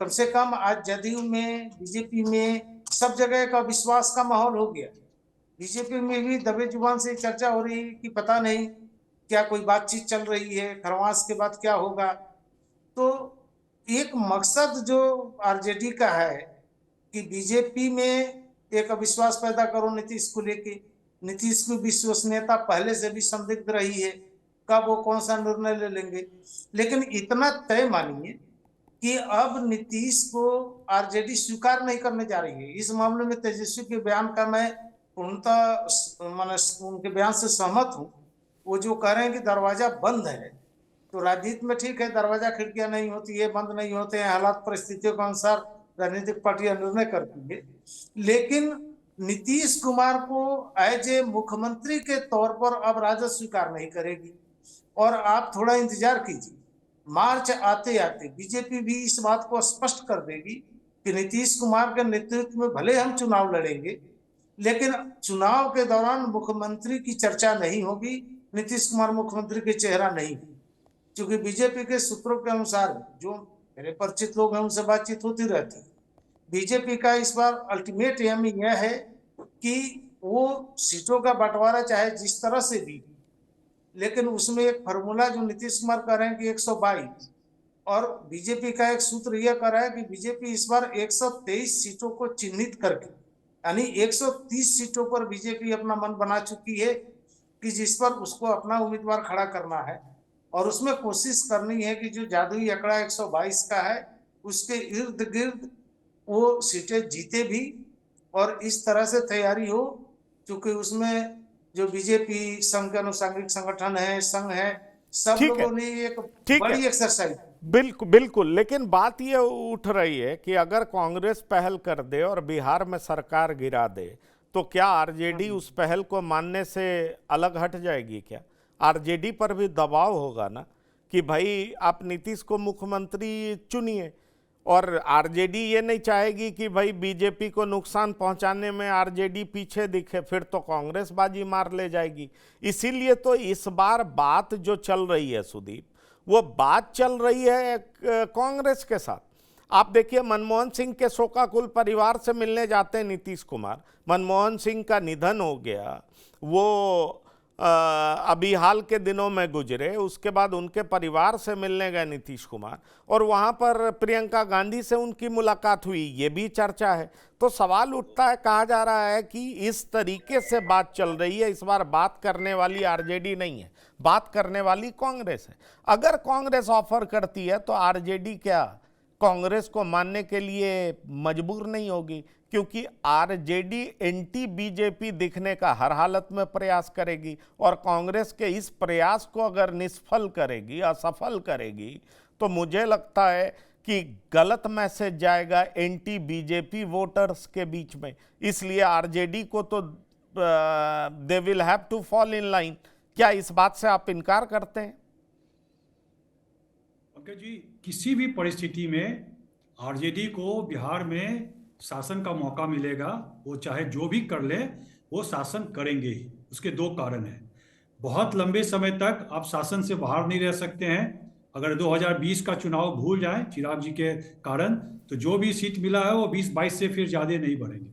कम से कम आज जदयू में, बीजेपी में सब जगह एक अविश्वास का माहौल हो गया। बीजेपी में भी दबे जुबान से चर्चा हो रही है कि पता नहीं क्या कोई बातचीत चल रही है, खरवास के बाद क्या होगा। तो एक मकसद जो आरजेडी का है कि बीजेपी में एक अविश्वास पैदा करो नीतीश को लेके। नीतीश की विश्वसनीयता पहले से भी संदिग्ध रही है, कब वो कौन सा निर्णय ले लेंगे। लेकिन इतना तय मानिए कि अब नीतीश को आरजेडी स्वीकार नहीं करने जा रही है। इस मामले में तेजस्वी के बयान का मैं पूर्णतः माने उनके बयान से सहमत हूँ। वो जो कह रहे हैं कि दरवाजा बंद है, तो राजनीति में ठीक है, दरवाजा खिड़कियां नहीं होती है, बंद नहीं होते हैं, हालात परिस्थितियों के अनुसार राजनीतिक पार्टियां निर्णय करती है। लेकिन नीतीश कुमार को एज ए मुख्यमंत्री के तौर पर अब राजद स्वीकार नहीं करेगी। और आप थोड़ा इंतजार कीजिए, मार्च आते आते बीजेपी भी इस बात को स्पष्ट कर देगी कि नीतीश कुमार के नेतृत्व में भले हम चुनाव लड़ेंगे, लेकिन चुनाव के दौरान मुख्यमंत्री की चर्चा नहीं होगी, नीतीश कुमार मुख्यमंत्री के चेहरा नहीं। क्योंकि बीजेपी के सूत्रों के अनुसार, जो मेरे परिचित लोग हैं उनसे बातचीत होती रहती है, बीजेपी का इस बार अल्टीमेट एम यह है कि वो सीटों का बंटवारा चाहे जिस तरह से भी, लेकिन उसमें एक फार्मूला जो नीतीश कुमार कर रहे हैं कि 122, और बीजेपी का एक सूत्र यह कर रहा है कि बीजेपी इस बार 123 सीटों को चिन्हित करके, यानी 130 सीटों पर बीजेपी अपना मन बना चुकी है कि जिस पर उसको अपना उम्मीदवार खड़ा करना है। और उसमें कोशिश करनी है कि जो जादुई आंकड़ा 122 का है उसके इर्द गिर्द वो सीटें जीते भी, और इस तरह से तैयारी हो, क्योंकि उसमें जो बीजेपी संघ के अनुसांगिक संगठन है, संघ है, सब ठीक है, लोगों ने एक ठीक बड़ी है, एक्सरसाइज। बिल्कुल बिल्कुल। लेकिन बात ये उठ रही है कि अगर कांग्रेस पहल कर दे और बिहार में सरकार गिरा दे, तो क्या आरजेडी उस पहल को मानने से अलग हट जाएगी? क्या आरजेडी पर भी दबाव होगा ना कि भाई आप नीतीश को मुख्यमंत्री चुनिए, और आरजेडी ये नहीं चाहेगी कि भाई बीजेपी को नुकसान पहुंचाने में आरजेडी पीछे दिखे, फिर तो कांग्रेस बाजी मार ले जाएगी। इसीलिए तो इस बार बात जो चल रही है सुदीप, वो बात चल रही है कांग्रेस के साथ। आप देखिए, मनमोहन सिंह के शोकाकुल परिवार से मिलने जाते हैं नीतीश कुमार। मनमोहन सिंह का निधन हो गया, वो अभी हाल के दिनों में गुजरे, उसके बाद उनके परिवार से मिलने गए नीतीश कुमार, और वहाँ पर प्रियंका गांधी से उनकी मुलाकात हुई, ये भी चर्चा है। तो सवाल उठता है, कहा जा रहा है कि इस तरीके से बात चल रही है, इस बार बात करने वाली आरजेडी नहीं है, बात करने वाली कांग्रेस है। अगर कांग्रेस ऑफर करती है तो आरजेडी क्या कांग्रेस को मानने के लिए मजबूर नहीं होगी? क्योंकि आरजेडी एंटी बीजेपी दिखने का हर हालत में प्रयास करेगी, और कांग्रेस के इस प्रयास को अगर निष्फल करेगी, असफल करेगी, तो मुझे लगता है कि गलत मैसेज जाएगा एंटी बीजेपी वोटर्स के बीच में। इसलिए आरजेडी को तो they will have to fall in line. क्या इस बात से आप इनकार करते हैं? पंकज जी, किसी भी परिस्थिति में आरजेडी को बिहार में शासन का मौका मिलेगा, वो चाहे जो भी कर ले वो शासन करेंगे ही। उसके दो कारण हैं। बहुत लंबे समय तक आप शासन से बाहर नहीं रह सकते हैं। अगर 2020 का चुनाव भूल जाएं चिराग जी के कारण, तो जो भी सीट मिला है वो 20-22 से फिर ज़्यादा नहीं बढ़ेंगे।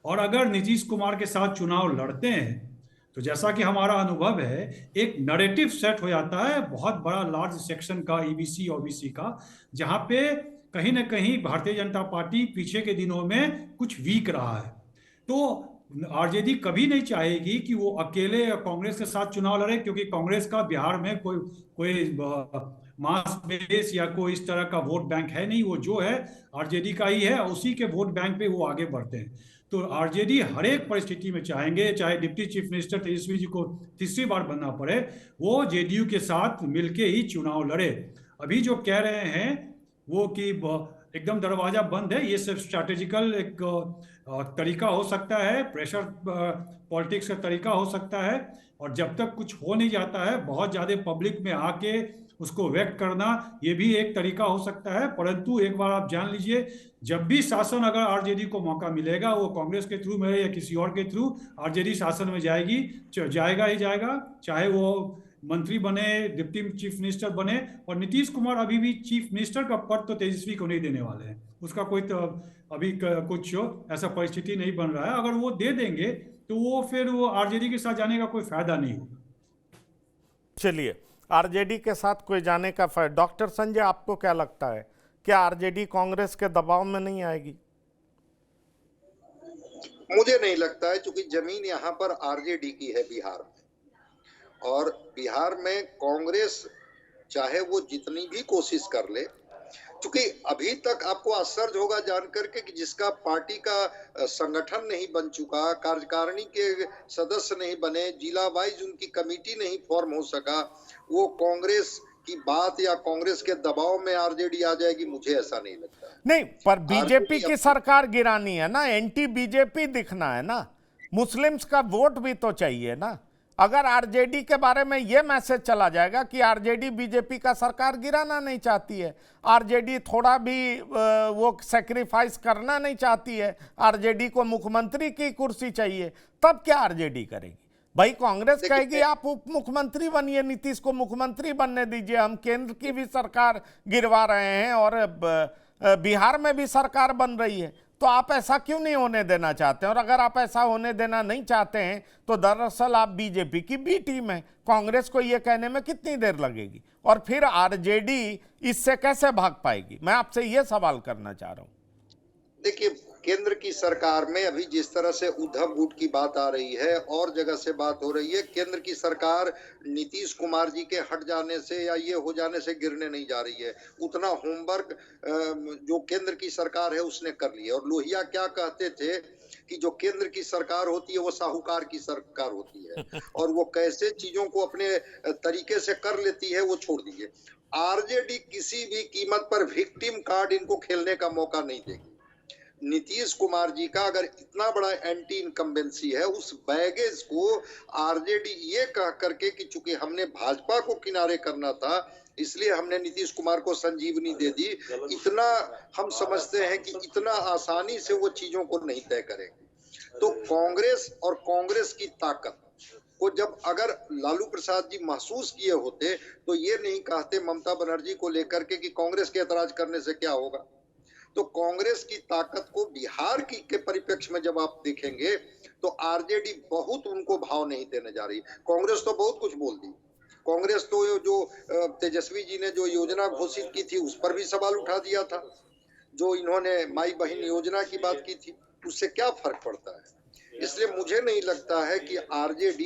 और अगर नीतीश कुमार के साथ चुनाव लड़ते हैं तो जैसा कि हमारा अनुभव है, एक नैरेटिव सेट हो जाता है बहुत बड़ा लार्ज सेक्शन का, ईबीसी ओबीसी का, जहाँ पे कहीं ना कहीं भारतीय जनता पार्टी पीछे के दिनों में कुछ वीक रहा है। तो आरजेडी कभी नहीं चाहेगी कि वो अकेले कांग्रेस के साथ चुनाव लड़े, क्योंकि कांग्रेस का बिहार में कोई मास बेस या कोई इस तरह का वोट बैंक है नहीं। वो जो है आरजेडी का ही है, उसी के वोट बैंक पे वो आगे बढ़ते हैं। तो आरजेडी हर एक परिस्थिति में चाहेंगे, चाहे deputy chief minister Tejashwi ji को तीसरी बार बनना पड़े, वो जेडीयू के साथ मिलके ही चुनाव लड़े। अभी जो कह रहे हैं वो कि एकदम दरवाजा बंद है, ये सिर्फ स्ट्रैटेजिकल एक तरीका हो सकता है, प्रेशर पॉलिटिक्स का तरीका हो सकता है, और जब तक कुछ हो नहीं जाता है बहुत ज़्यादा पब्लिक में आके उसको व्यक्त करना ये भी एक तरीका हो सकता है। परंतु एक बार आप जान लीजिए, जब भी शासन अगर आरजेडी को मौका मिलेगा, वो कांग्रेस के थ्रू में या किसी और के थ्रू, आरजेडी शासन में जाएगी, जाएगा ही जाएगा, चाहे वो मंत्री बने, डिप्टी चीफ मिनिस्टर बने। और नीतीश कुमार अभी भी चीफ मिनिस्टर का पद तो तेजस्वी को नहीं देने वाले हैं, उसका कोई तो अभी कुछ ऐसा परिस्थिति नहीं बन रहा है। अगर वो दे देंगे तो वो फिर वो आरजेडी के साथ जाने का कोई फायदा नहीं होगा। चलिए, आरजेडी के साथ कोई जाने का फायदा। डॉक्टर संजय, आपको क्या लगता है, क्या आरजेडी कांग्रेस के दबाव में नहीं आएगी? मुझे नहीं लगता है, क्योंकि जमीन यहाँ पर आरजेडी की है बिहार में, और बिहार में कांग्रेस चाहे वो जितनी भी कोशिश कर ले, क्योंकि अभी तक आपको आश्चर्य होगा जानकर के कि जिसका पार्टी का संगठन नहीं बन चुका, कार्यकारिणी के सदस्य नहीं बने, जिला वाइज उनकी कमेटी नहीं फॉर्म हो सका, वो कांग्रेस की बात या कांग्रेस के दबाव में आरजेडी आ जाएगी, मुझे ऐसा नहीं लगता। नहीं, पर बीजेपी की सरकार गिरानी है ना, एंटी बीजेपी दिखना है ना, मुस्लिम्स का वोट भी तो चाहिए ना। अगर आरजेडी के बारे में यह मैसेज चला जाएगा कि आरजेडी बीजेपी का सरकार गिराना नहीं चाहती है, आरजेडी थोड़ा भी वो सैक्रिफाइस करना नहीं चाहती है, आरजेडी को मुख्यमंत्री की कुर्सी चाहिए, तब क्या आरजेडी करेगी? भाई कांग्रेस कहेगी आप उप मुख्यमंत्री बनिए, नीतीश को मुख्यमंत्री बनने दीजिए, हम केंद्र की भी सरकार गिरवा रहे हैं और बिहार में भी सरकार बन रही है, तो आप ऐसा क्यों नहीं होने देना चाहते हैं? और अगर आप ऐसा होने देना नहीं चाहते हैं तो दरअसल आप बीजेपी की बी टीम है। कांग्रेस को यह कहने में कितनी देर लगेगी, और फिर आरजेडी इससे कैसे भाग पाएगी? मैं आपसे यह सवाल करना चाह रहा हूं। देखिए, केंद्र की सरकार में अभी जिस तरह से उद्धव गुट की बात आ रही है और जगह से बात हो रही है, केंद्र की सरकार नीतीश कुमार जी के हट जाने से या ये हो जाने से गिरने नहीं जा रही है। उतना होमवर्क जो केंद्र की सरकार है उसने कर लिया। और लोहिया क्या कहते थे कि जो केंद्र की सरकार होती है वो साहूकार की सरकार होती है, और वो कैसे चीजों को अपने तरीके से कर लेती है वो छोड़ दीजिए। आरजेडी किसी भी कीमत पर विक्टिम कार्ड इनको खेलने का मौका नहीं देगी। नीतीश कुमार जी का अगर इतना बड़ा एंटी इनकम्बेंसी है, उस बैगेज को आरजेडी ये कह करके कि चूंकि हमने भाजपा को किनारे करना था इसलिए हमने नीतीश कुमार को संजीवनी दे दी, इतना हम समझते हैं कि इतना आसानी से वो चीजों को नहीं तय करेंगे। तो कांग्रेस और कांग्रेस की ताकत को जब अगर लालू प्रसाद जी महसूस किए होते तो ये नहीं कहते ममता बनर्जी को लेकर के कि कांग्रेस के ऐतराज करने से क्या होगा। तो कांग्रेस की ताकत को बिहार की के परिप्रेक्ष्य में जब आप देखेंगे तो आरजेडी बहुत उनको भाव नहीं देने जा रही। कांग्रेस तो बहुत कुछ बोल दी, कांग्रेस तो जो तेजस्वी जी ने जो योजना घोषित की थी उस पर भी सवाल उठा दिया था, जो इन्होंने माई बहन योजना की बात की थी उससे क्या फर्क पड़ता है। इसलिए मुझे नहीं लगता है कि आरजेडी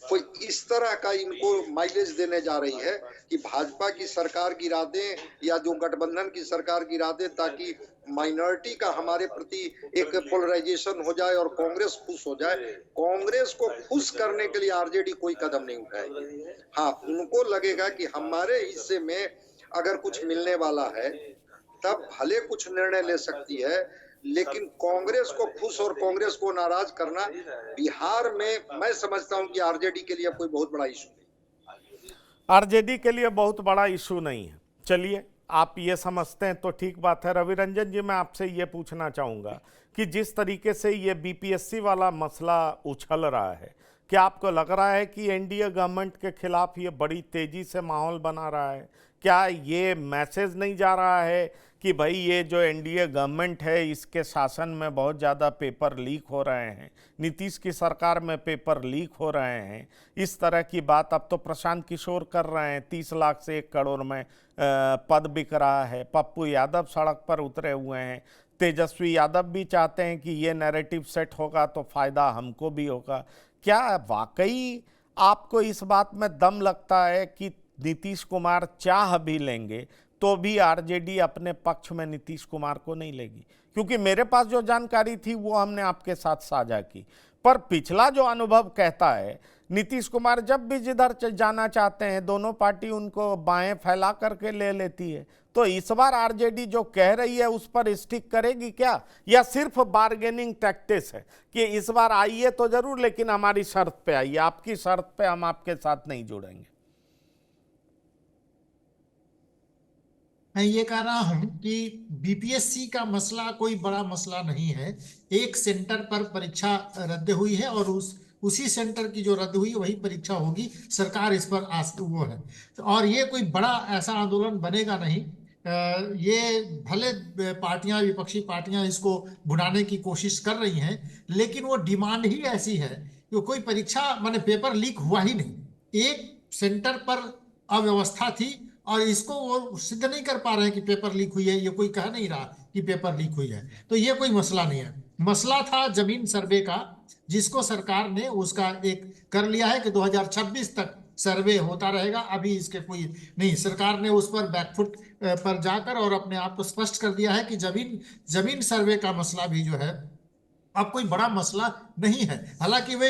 कोई इस तरह का इनको माइलेज देने जा रही है कि भाजपा की सरकार गिरा दें या जो गठबंधन की सरकार गिरा दे ताकि माइनॉरिटी का हमारे प्रति एक पोलराइजेशन हो जाए और कांग्रेस खुश हो जाए। कांग्रेस को खुश करने के लिए आरजेडी कोई कदम नहीं उठाएगी। हाँ, उनको लगेगा कि हमारे हिस्से में अगर कुछ मिलने वाला है तब भले कुछ निर्णय ले सकती है, लेकिन कांग्रेस को खुश और कांग्रेस को नाराज करना बिहार में मैं समझता हूं कि आरजेडी के लिए कोई बहुत बड़ा इशू नहीं। आरजेडी के लिए बहुत बड़ा इशू नहीं है। चलिए, आप ये समझते हैं तो ठीक बात है। रवि रंजन जी, मैं आपसे ये पूछना चाहूँगा कि जिस तरीके से ये बीपीएससी वाला मसला उछल रहा है, क्या आपको लग रहा है कि एनडीए गवर्नमेंट के खिलाफ ये बड़ी तेजी से माहौल बना रहा है? क्या ये मैसेज नहीं जा रहा है कि भाई ये जो एनडीए गवर्नमेंट है इसके शासन में बहुत ज़्यादा पेपर लीक हो रहे हैं, नीतीश की सरकार में पेपर लीक हो रहे हैं, इस तरह की बात अब तो प्रशांत किशोर कर रहे हैं, 30 लाख से 1 करोड़ में पद बिक रहा है, पप्पू यादव सड़क पर उतरे हुए हैं, तेजस्वी यादव भी चाहते हैं कि ये नैरेटिव सेट होगा तो फ़ायदा हमको भी होगा। क्या वाकई आपको इस बात में दम लगता है कि नीतीश कुमार चाह भी लेंगे तो भी आरजेडी अपने पक्ष में नीतीश कुमार को नहीं लेगी? क्योंकि मेरे पास जो जानकारी थी वो हमने आपके साथ साझा की, पर पिछला जो अनुभव कहता है नीतीश कुमार जब भी जिधर जाना चाहते हैं दोनों पार्टी उनको बाएं फैला करके ले लेती है। तो इस बार आरजेडी जो कह रही है उस पर स्टिक करेगी क्या, या सिर्फ बार्गेनिंग टैक्टिस है कि इस बार आइए तो जरूर लेकिन हमारी शर्त पे आइए, आपकी शर्त पे हम आपके साथ नहीं जुड़ेंगे? मैं ये कह रहा हूं कि बीपीएससी का मसला कोई बड़ा मसला नहीं है। एक सेंटर पर परीक्षा रद्द हुई है और उसी सेंटर की जो रद्द हुई वही परीक्षा होगी। सरकार इस पर वो है, और ये कोई बड़ा ऐसा आंदोलन बनेगा नहीं। ये भले पार्टियां, विपक्षी पार्टियां इसको भुनाने की कोशिश कर रही हैं, लेकिन वो डिमांड ही ऐसी है कि कोई परीक्षा माने पेपर लीक हुआ ही नहीं। एक सेंटर पर अव्यवस्था थी और इसको वो सिद्ध नहीं कर पा रहे हैं कि पेपर लीक हुई है। ये कोई कह नहीं रहा कि पेपर लीक हुई है, तो ये कोई मसला नहीं है। मसला था जमीन सर्वे का, जिसको सरकार ने उसका एक कर लिया है कि 2026 तक सर्वे होता रहेगा। अभी इसके कोई नहीं, सरकार ने उस पर बैकफुट पर जाकर और अपने आप को स्पष्ट कर दिया है कि जमीन सर्वे का मसला भी जो है अब कोई बड़ा मसला नहीं है। हालांकि वो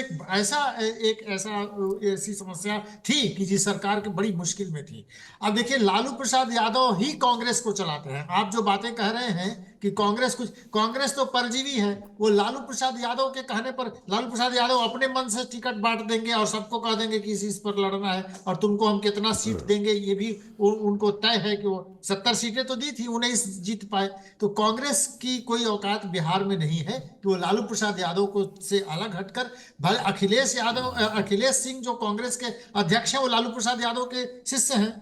ऐसी समस्या थी कि जिस सरकार की बड़ी मुश्किल में थी। अब देखिए, लालू प्रसाद यादव ही कांग्रेस को चलाते हैं। आप जो बातें कह रहे हैं कि कांग्रेस तो परजीवी है, वो लालू प्रसाद यादव के कहने पर लालू प्रसाद यादव अपने मन से टिकट बांट देंगे और सबको कह देंगे कि इस पर लड़ना है और तुमको हम कितना सीट देंगे, ये भी उनको तय है कि वो 70 सीटें तो दी थी, 19 जीत पाए। तो कांग्रेस की कोई औकात बिहार में नहीं है कि वो लालू प्रसाद यादव को से अलग हटकर, अखिलेश सिंह जो कांग्रेस के अध्यक्ष हैं वो लालू प्रसाद यादव के शिष्य हैं।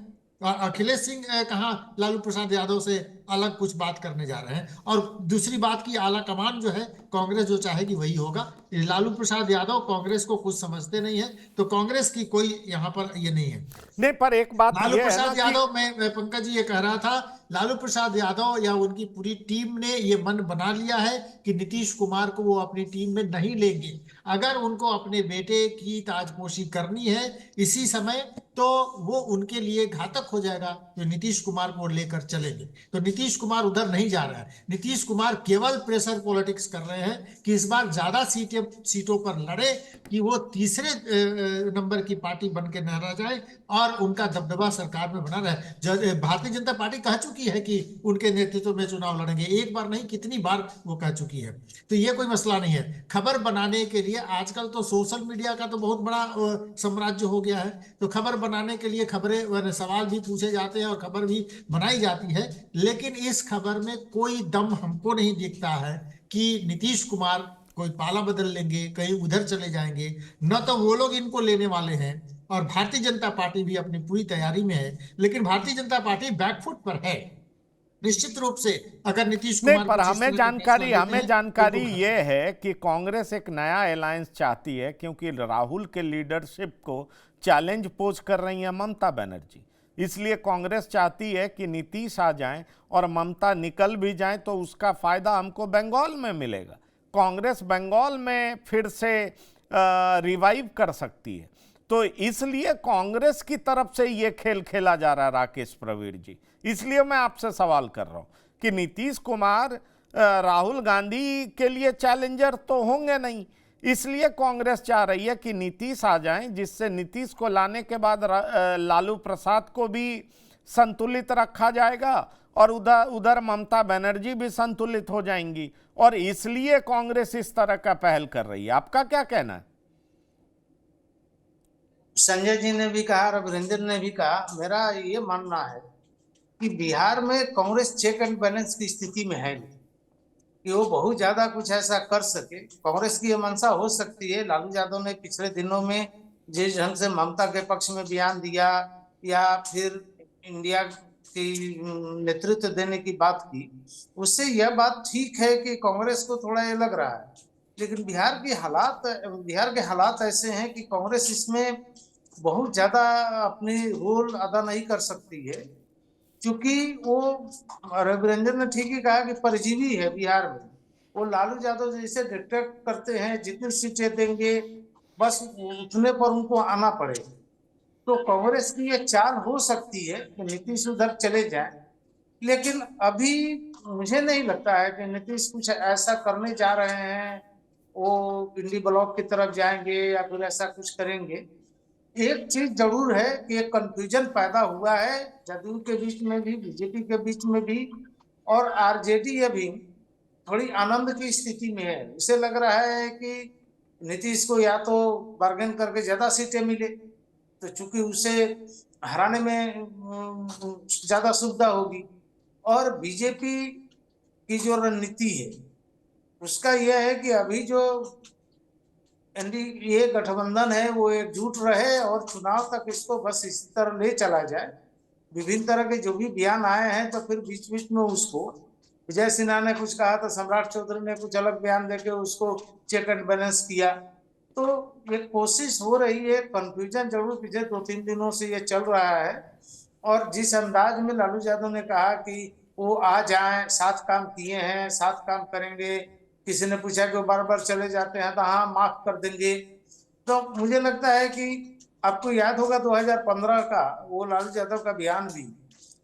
और अखिलेश सिंह कहाँ लालू प्रसाद यादव से अलग कुछ बात करने जा रहे हैं। और दूसरी बात की आला कमान जो है, कांग्रेस जो चाहेगी वही होगा। लालू प्रसाद यादव कांग्रेस को कुछ समझते नहीं है, तो कांग्रेस की कोई यहाँ पर ये नहीं है। नहीं, पर एक बात लालू ये है प्रसाद ना यादव, मैं पंकज जी ये कह रहा था, लालू प्रसाद यादव या उनकी पूरी टीम ने ये मन बना लिया है कि नीतीश कुमार को वो अपनी टीम में नहीं लेंगे। अगर उनको अपने बेटे की ताजपोशी करनी है इसी समय, तो वो उनके लिए घातक हो जाएगा। तो नीतीश कुमार को लेकर चलेंगे, तो नीतीश कुमार उधर नहीं जा रहा है। नीतीश कुमार केवल प्रेशर पॉलिटिक्स कर रहे हैं कि इस बार ज्यादा सीटों पर लड़े, कि वो तीसरे नंबर की पार्टी बन के न रह जाए और उनका दबदबा सरकार में बना रहे। भारतीय जनता पार्टी कह चुकी है कि उनके नेतृत्व में चुनाव लड़ेंगे, एक बार नहीं कितनी बार वो कह चुकी है। तो ये कोई मसला नहीं है। खबर बनाने के लिए आजकल तो सोशल मीडिया का तो बहुत बड़ा साम्राज्य हो गया है, तो खबर बनाने के लिए खबरें, सवाल भी पूछे जाते हैं और खबर भी बनाई जाती है। लेकिन इस खबर में कोई दम हमको नहीं दिखता है कि नीतीश कुमार कोई पाला बदल लेंगे, कहीं उधर चले जाएंगे। न तो वो लोग इनको लेने वाले हैं और भारतीय जनता पार्टी भी अपनी पूरी तैयारी में है। लेकिन भारतीय जनता पार्टी बैकफुट पर है निश्चित रूप से। अगर नीतीश कुमार नहीं, पर हमें जानकारी ये है कि कांग्रेस एक नया अलायंस चाहती है, क्योंकि राहुल के लीडरशिप को चैलेंज पोज कर रही है ममता बनर्जी। इसलिए कांग्रेस चाहती है कि नीतीश आ जाएं और ममता निकल भी जाएं, तो उसका फायदा हमको बंगाल में मिलेगा। कांग्रेस बंगाल में फिर से रिवाइव कर सकती है। तो इसलिए कांग्रेस की तरफ से ये खेल खेला जा रहा है राकेश प्रवीण जी। इसलिए मैं आपसे सवाल कर रहा हूं कि नीतीश कुमार राहुल गांधी के लिए चैलेंजर तो होंगे नहीं, इसलिए कांग्रेस चाह रही है कि नीतीश आ जाएं, जिससे नीतीश को लाने के बाद लालू प्रसाद को भी संतुलित रखा जाएगा और उधर ममता बनर्जी भी संतुलित हो जाएंगी। और इसलिए कांग्रेस इस तरह का पहल कर रही है। आपका क्या कहना है? संजय जी ने भी कहा, रविंद्र ने भी कहा, मेरा ये मानना है कि बिहार में कांग्रेस चेक एंड बैलेंस की स्थिति में है नहीं कि वो बहुत ज्यादा कुछ ऐसा कर सके। कांग्रेस की ये मंशा हो सकती है, लालू यादव ने पिछले दिनों में जिस ढंग से ममता के पक्ष में बयान दिया या फिर इंडिया की नेतृत्व देने की बात की, उससे यह बात ठीक है कि कांग्रेस को थोड़ा ये लग रहा है। लेकिन बिहार के हालात ऐसे हैं कि कांग्रेस इसमें बहुत ज्यादा अपनी रोल अदा नहीं कर सकती है, क्योंकि वो रविंद्र ने ठीक ही कहा कि परजीवी है बिहार में। वो लालू यादव जैसे डिक्टेट करते हैं, जितनी सीटें देंगे बस उतने पर उनको आना पड़े। तो कांग्रेस की ये चाल हो सकती है कि नीतीश उधर चले जाए, लेकिन अभी मुझे नहीं लगता है कि नीतीश कुछ ऐसा करने जा रहे हैं वो इंडी ब्लॉक की तरफ जाएंगे या फिर ऐसा कुछ करेंगे। एक चीज जरूर है कि एक कंफ्यूजन पैदा हुआ है जदयू के बीच में भी, बीजेपी के बीच में भी, और आरजेडी अभी थोड़ी आनंद की स्थिति में है। उसे लग रहा है कि नीतीश को या तो बार्गेन करके ज्यादा सीटें मिले, तो चूंकि उसे हराने में ज्यादा सुविधा होगी, और बीजेपी की जो रणनीति है उसका यह है कि अभी जो एनडीए गठबंधन है वो एकजुट रहे और चुनाव तक इसको बस इस तरह ले चला जाए। विभिन्न तरह के जो भी बयान आए हैं तो फिर बीच बीच में उसको विजय सिन्हा ने कुछ कहा तो सम्राट चौधरी ने कुछ अलग बयान देके उसको चेक एंड बैलेंस किया। तो एक कोशिश हो रही है, कंफ्यूजन जरूर पिछले 2-3 दिनों से ये चल रहा है। और जिस अंदाज में लालू यादव ने कहा कि वो आ जाएं, साथ काम किए हैं, साथ काम करेंगे, किसी ने पूछा कि वो बार बार चले जाते हैं तो हाँ माफ कर देंगे। तो मुझे लगता है कि आपको याद होगा 2015 का वो लालू यादव का बयान भी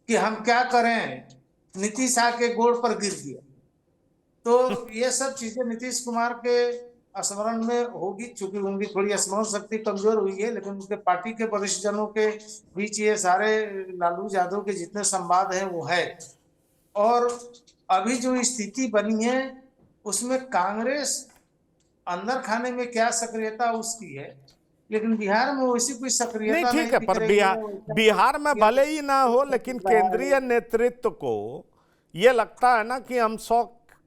कि हम क्या करें, नीतीश आके गोड़ पर गिर गया। तो ये सब चीजें नीतीश कुमार के स्मरण में होगी, चूंकि उनकी थोड़ी स्मरण शक्ति कमजोर हुई है, लेकिन उनके पार्टी के वरिष्ठ जनों के बीच ये सारे लालू यादव के जितने संवाद हैं वो है। और अभी जो स्थिति बनी है उसमें कांग्रेस अंदर खाने में क्या सक्रियता उसकी है, लेकिन बिहार में वैसी कोई सक्रियता नहीं, ठीक है, दिख पर रही है। बिहार में भले ही ना हो, लेकिन केंद्रीय नेतृत्व को ये लगता है ना कि हम 100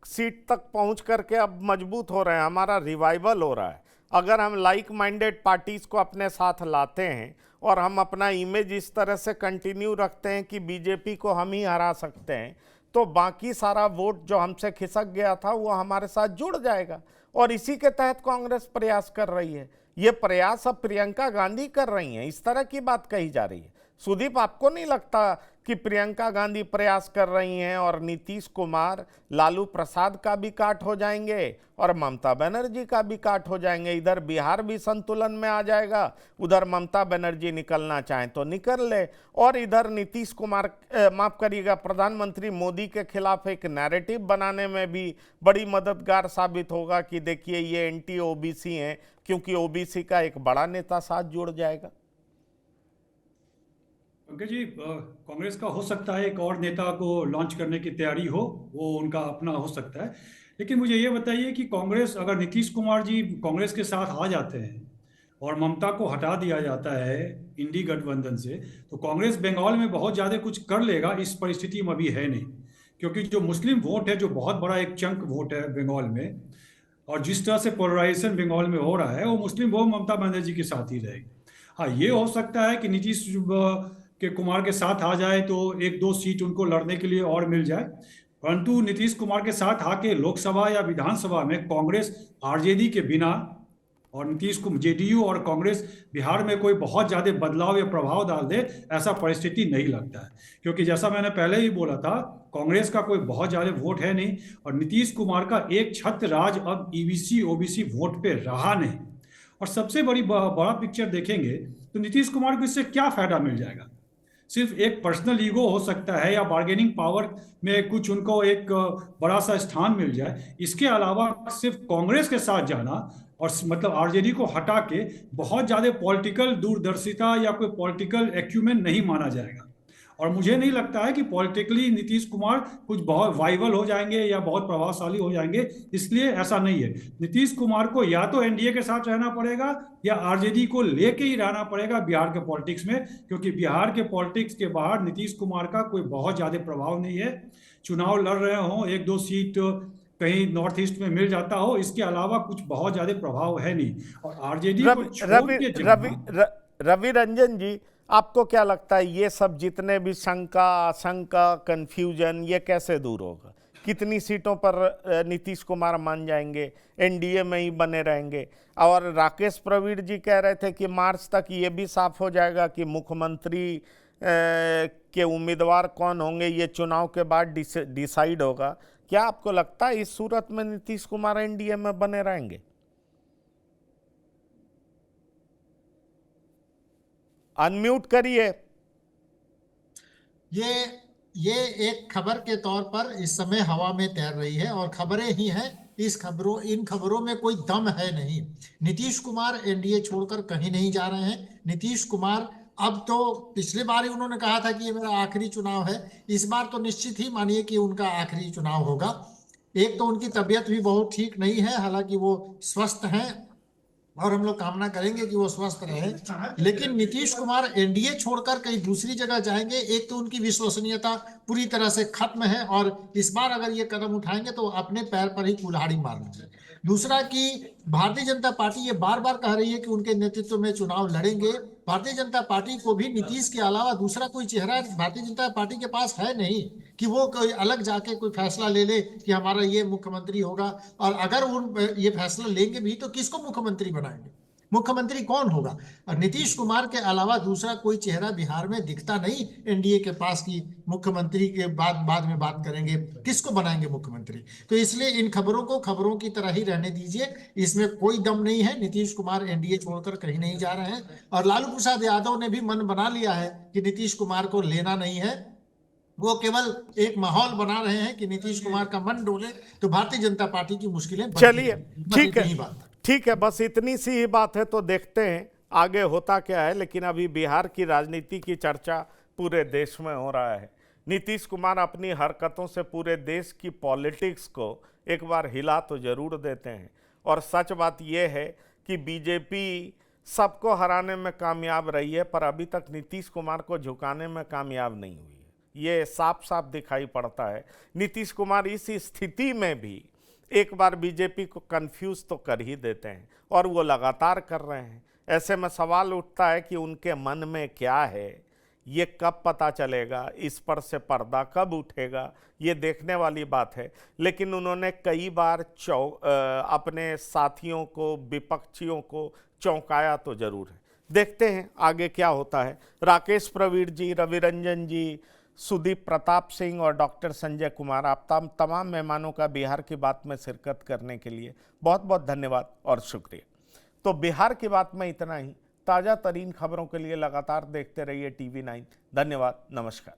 सीट तक पहुंच करके अब मजबूत हो रहे हैं, हमारा रिवाइवल हो रहा है। अगर हम लाइक माइंडेड पार्टीज को अपने साथ लाते हैं और हम अपना इमेज इस तरह से कंटिन्यू रखते हैं कि बीजेपी को हम ही हरा सकते हैं, तो बाकी सारा वोट जो हमसे खिसक गया था वो हमारे साथ जुड़ जाएगा। और इसी के तहत कांग्रेस प्रयास कर रही है। ये प्रयास अब प्रियंका गांधी कर रही हैं, इस तरह की बात कही जा रही है। सुदीप, आपको नहीं लगता कि प्रियंका गांधी प्रयास कर रही हैं और नीतीश कुमार लालू प्रसाद का भी काट हो जाएंगे और ममता बनर्जी का भी काट हो जाएंगे? इधर बिहार भी संतुलन में आ जाएगा, उधर ममता बनर्जी निकलना चाहें तो निकल ले, और इधर नीतीश कुमार माफ करिएगा प्रधानमंत्री मोदी के खिलाफ एक नैरेटिव बनाने में भी बड़ी मददगार साबित होगा कि देखिए ये एंटी ओबीसी हैं, क्योंकि ओबीसी का एक बड़ा नेता साथ जुड़ जाएगा। पंकज जी, कांग्रेस का हो सकता है एक और नेता को लॉन्च करने की तैयारी हो, वो उनका अपना हो सकता है। लेकिन मुझे ये बताइए कि कांग्रेस, अगर नीतीश कुमार जी कांग्रेस के साथ आ जाते हैं और ममता को हटा दिया जाता है इंडी गठबंधन से, तो कांग्रेस बंगाल में बहुत ज़्यादा कुछ कर लेगा इस परिस्थिति में अभी है नहीं। क्योंकि जो मुस्लिम वोट है, जो बहुत बड़ा एक चंक वोट है बंगाल में, और जिस तरह से पोलराइजेशन बंगाल में हो रहा है, वो मुस्लिम वोट ममता बनर्जी के साथ ही रहेगी। हाँ, ये हो सकता है कि नीतीश के कुमार के साथ आ जाए तो 1-2 सीट उनको लड़ने के लिए और मिल जाए, परंतु नीतीश कुमार के साथ आके लोकसभा या विधानसभा में कांग्रेस आरजेडी के बिना और नीतीश को जेडीयू और कांग्रेस बिहार में कोई बहुत ज़्यादा बदलाव या प्रभाव डाल दे, ऐसा परिस्थिति नहीं लगता है। क्योंकि जैसा मैंने पहले ही बोला था, कांग्रेस का कोई बहुत ज़्यादा वोट है नहीं, और नीतीश कुमार का एक छत्र राज अब ईबीसी ओबीसी वोट पे रहा नहीं। और सबसे बड़ा पिक्चर देखेंगे तो नीतीश कुमार को इससे क्या फायदा मिल जाएगा? सिर्फ एक पर्सनल ईगो हो सकता है, या बार्गेनिंग पावर में कुछ उनको एक बड़ा सा स्थान मिल जाए। इसके अलावा सिर्फ कांग्रेस के साथ जाना और मतलब आरजेडी को हटा के बहुत ज़्यादा पॉलिटिकल दूरदर्शिता या कोई पॉलिटिकल एक्यूमेंट नहीं माना जाएगा। और मुझे नहीं लगता है कि पॉलिटिकली नीतीश कुमार कुछ बहुत वाइबल हो जाएंगे या बहुत प्रभावशाली हो जाएंगे, इसलिए ऐसा नहीं है। नीतीश कुमार को या तो एनडीए के साथ रहना पड़ेगा या आरजेडी को लेके ही रहना पड़ेगा बिहार के पॉलिटिक्स में, क्योंकि बिहार के पॉलिटिक्स के बाहर नीतीश कुमार का कोई बहुत ज़्यादा प्रभाव नहीं है। चुनाव लड़ रहे हों, 1-2 सीट कहीं नॉर्थ ईस्ट में मिल जाता हो, इसके अलावा कुछ बहुत ज्यादा प्रभाव है नहीं। और आरजेडी को छोड़ के रवि रंजन जी, आपको क्या लगता है ये सब जितने भी शंका आशंका कंफ्यूजन, ये कैसे दूर होगा? कितनी सीटों पर नीतीश कुमार मान जाएंगे? एनडीए में ही बने रहेंगे? और राकेश प्रवीण जी कह रहे थे कि मार्च तक ये भी साफ हो जाएगा कि मुख्यमंत्री के उम्मीदवार कौन होंगे, ये चुनाव के बाद डिसाइड होगा। क्या आपको लगता है इस सूरत में नीतीश कुमार एनडीए में बने रहेंगे? अनम्यूट करिए। ये एक खबर के तौर पर इस समय हवा में तैर रही है, और खबरें ही हैं इन खबरों में कोई दम है नहीं। नीतीश कुमार एनडीए छोड़कर कहीं नहीं जा रहे हैं। नीतीश कुमार अब तो, पिछले बार ही उन्होंने कहा था कि ये मेरा आखिरी चुनाव है, इस बार तो निश्चित ही मानिए कि उनका आखिरी चुनाव होगा। एक तो उनकी तबीयत भी बहुत ठीक नहीं है, हालांकि वो स्वस्थ हैं और हम लोग कामना करेंगे कि वो स्वस्थ रहे, लेकिन नीतीश कुमार एनडीए छोड़कर कहीं दूसरी जगह जाएंगे। एक तो उनकी विश्वसनीयता पूरी तरह से खत्म है और इस बार अगर ये कदम उठाएंगे तो अपने पैर पर ही कुल्हाड़ी मारेंगे। दूसरा कि भारतीय जनता पार्टी ये बार बार कह रही है कि उनके नेतृत्व में चुनाव लड़ेंगे। भारतीय जनता पार्टी को भी नीतीश के अलावा दूसरा कोई चेहरा भारतीय जनता पार्टी के पास है नहीं कि वो कोई अलग जाके कोई फैसला ले ले कि हमारा ये मुख्यमंत्री होगा। और अगर उन ये फैसला लेंगे भी तो किसको मुख्यमंत्री बनाएंगे? मुख्यमंत्री कौन होगा? और नीतीश कुमार के अलावा दूसरा कोई चेहरा बिहार में दिखता नहीं एनडीए के पास की मुख्यमंत्री के बाद में बात करेंगे किसको बनाएंगे मुख्यमंत्री। तो इसलिए इन खबरों को खबरों की तरह ही रहने दीजिए, इसमें कोई दम नहीं है। नीतीश कुमार एनडीए छोड़कर कहीं नहीं जा रहे हैं और लालू प्रसाद यादव ने भी मन बना लिया है कि नीतीश कुमार को लेना नहीं है। वो केवल एक माहौल बना रहे हैं कि नीतीश कुमार का मन डोले तो भारतीय जनता पार्टी की मुश्किलें बढ़ती चलिए, रहेंगी। बस ठीक इतनी ही है, बात। ठीक है, बस इतनी सी ही बात है। तो देखते हैं आगे होता क्या है। लेकिन अभी बिहार की राजनीति की चर्चा पूरे देश में हो रहा है। नीतीश कुमार अपनी हरकतों से पूरे देश की पॉलिटिक्स को एक बार हिला तो जरूर देते हैं। और सच बात यह है कि बीजेपी सबको हराने में कामयाब रही है, पर अभी तक नीतीश कुमार को झुकाने में कामयाब नहीं हुई है। ये साफ साफ दिखाई पड़ता है। नीतीश कुमार इस स्थिति में भी एक बार बीजेपी को कंफ्यूज तो कर ही देते हैं और वो लगातार कर रहे हैं। ऐसे में सवाल उठता है कि उनके मन में क्या है, ये कब पता चलेगा, इस पर से पर्दा कब उठेगा, ये देखने वाली बात है। लेकिन उन्होंने कई बार अपने साथियों को, विपक्षियों को चौंकाया तो जरूर है। देखते हैं आगे क्या होता है। राकेश प्रवीण जी, रवि रंजन जी, सुदीप प्रताप सिंह और डॉक्टर संजय कुमार, आप तमाम मेहमानों का बिहार की बात में शिरकत करने के लिए बहुत बहुत धन्यवाद और शुक्रिया। तो बिहार की बात में इतना ही। ताज़ा तरीन खबरों के लिए लगातार देखते रहिए TV9। धन्यवाद, नमस्कार।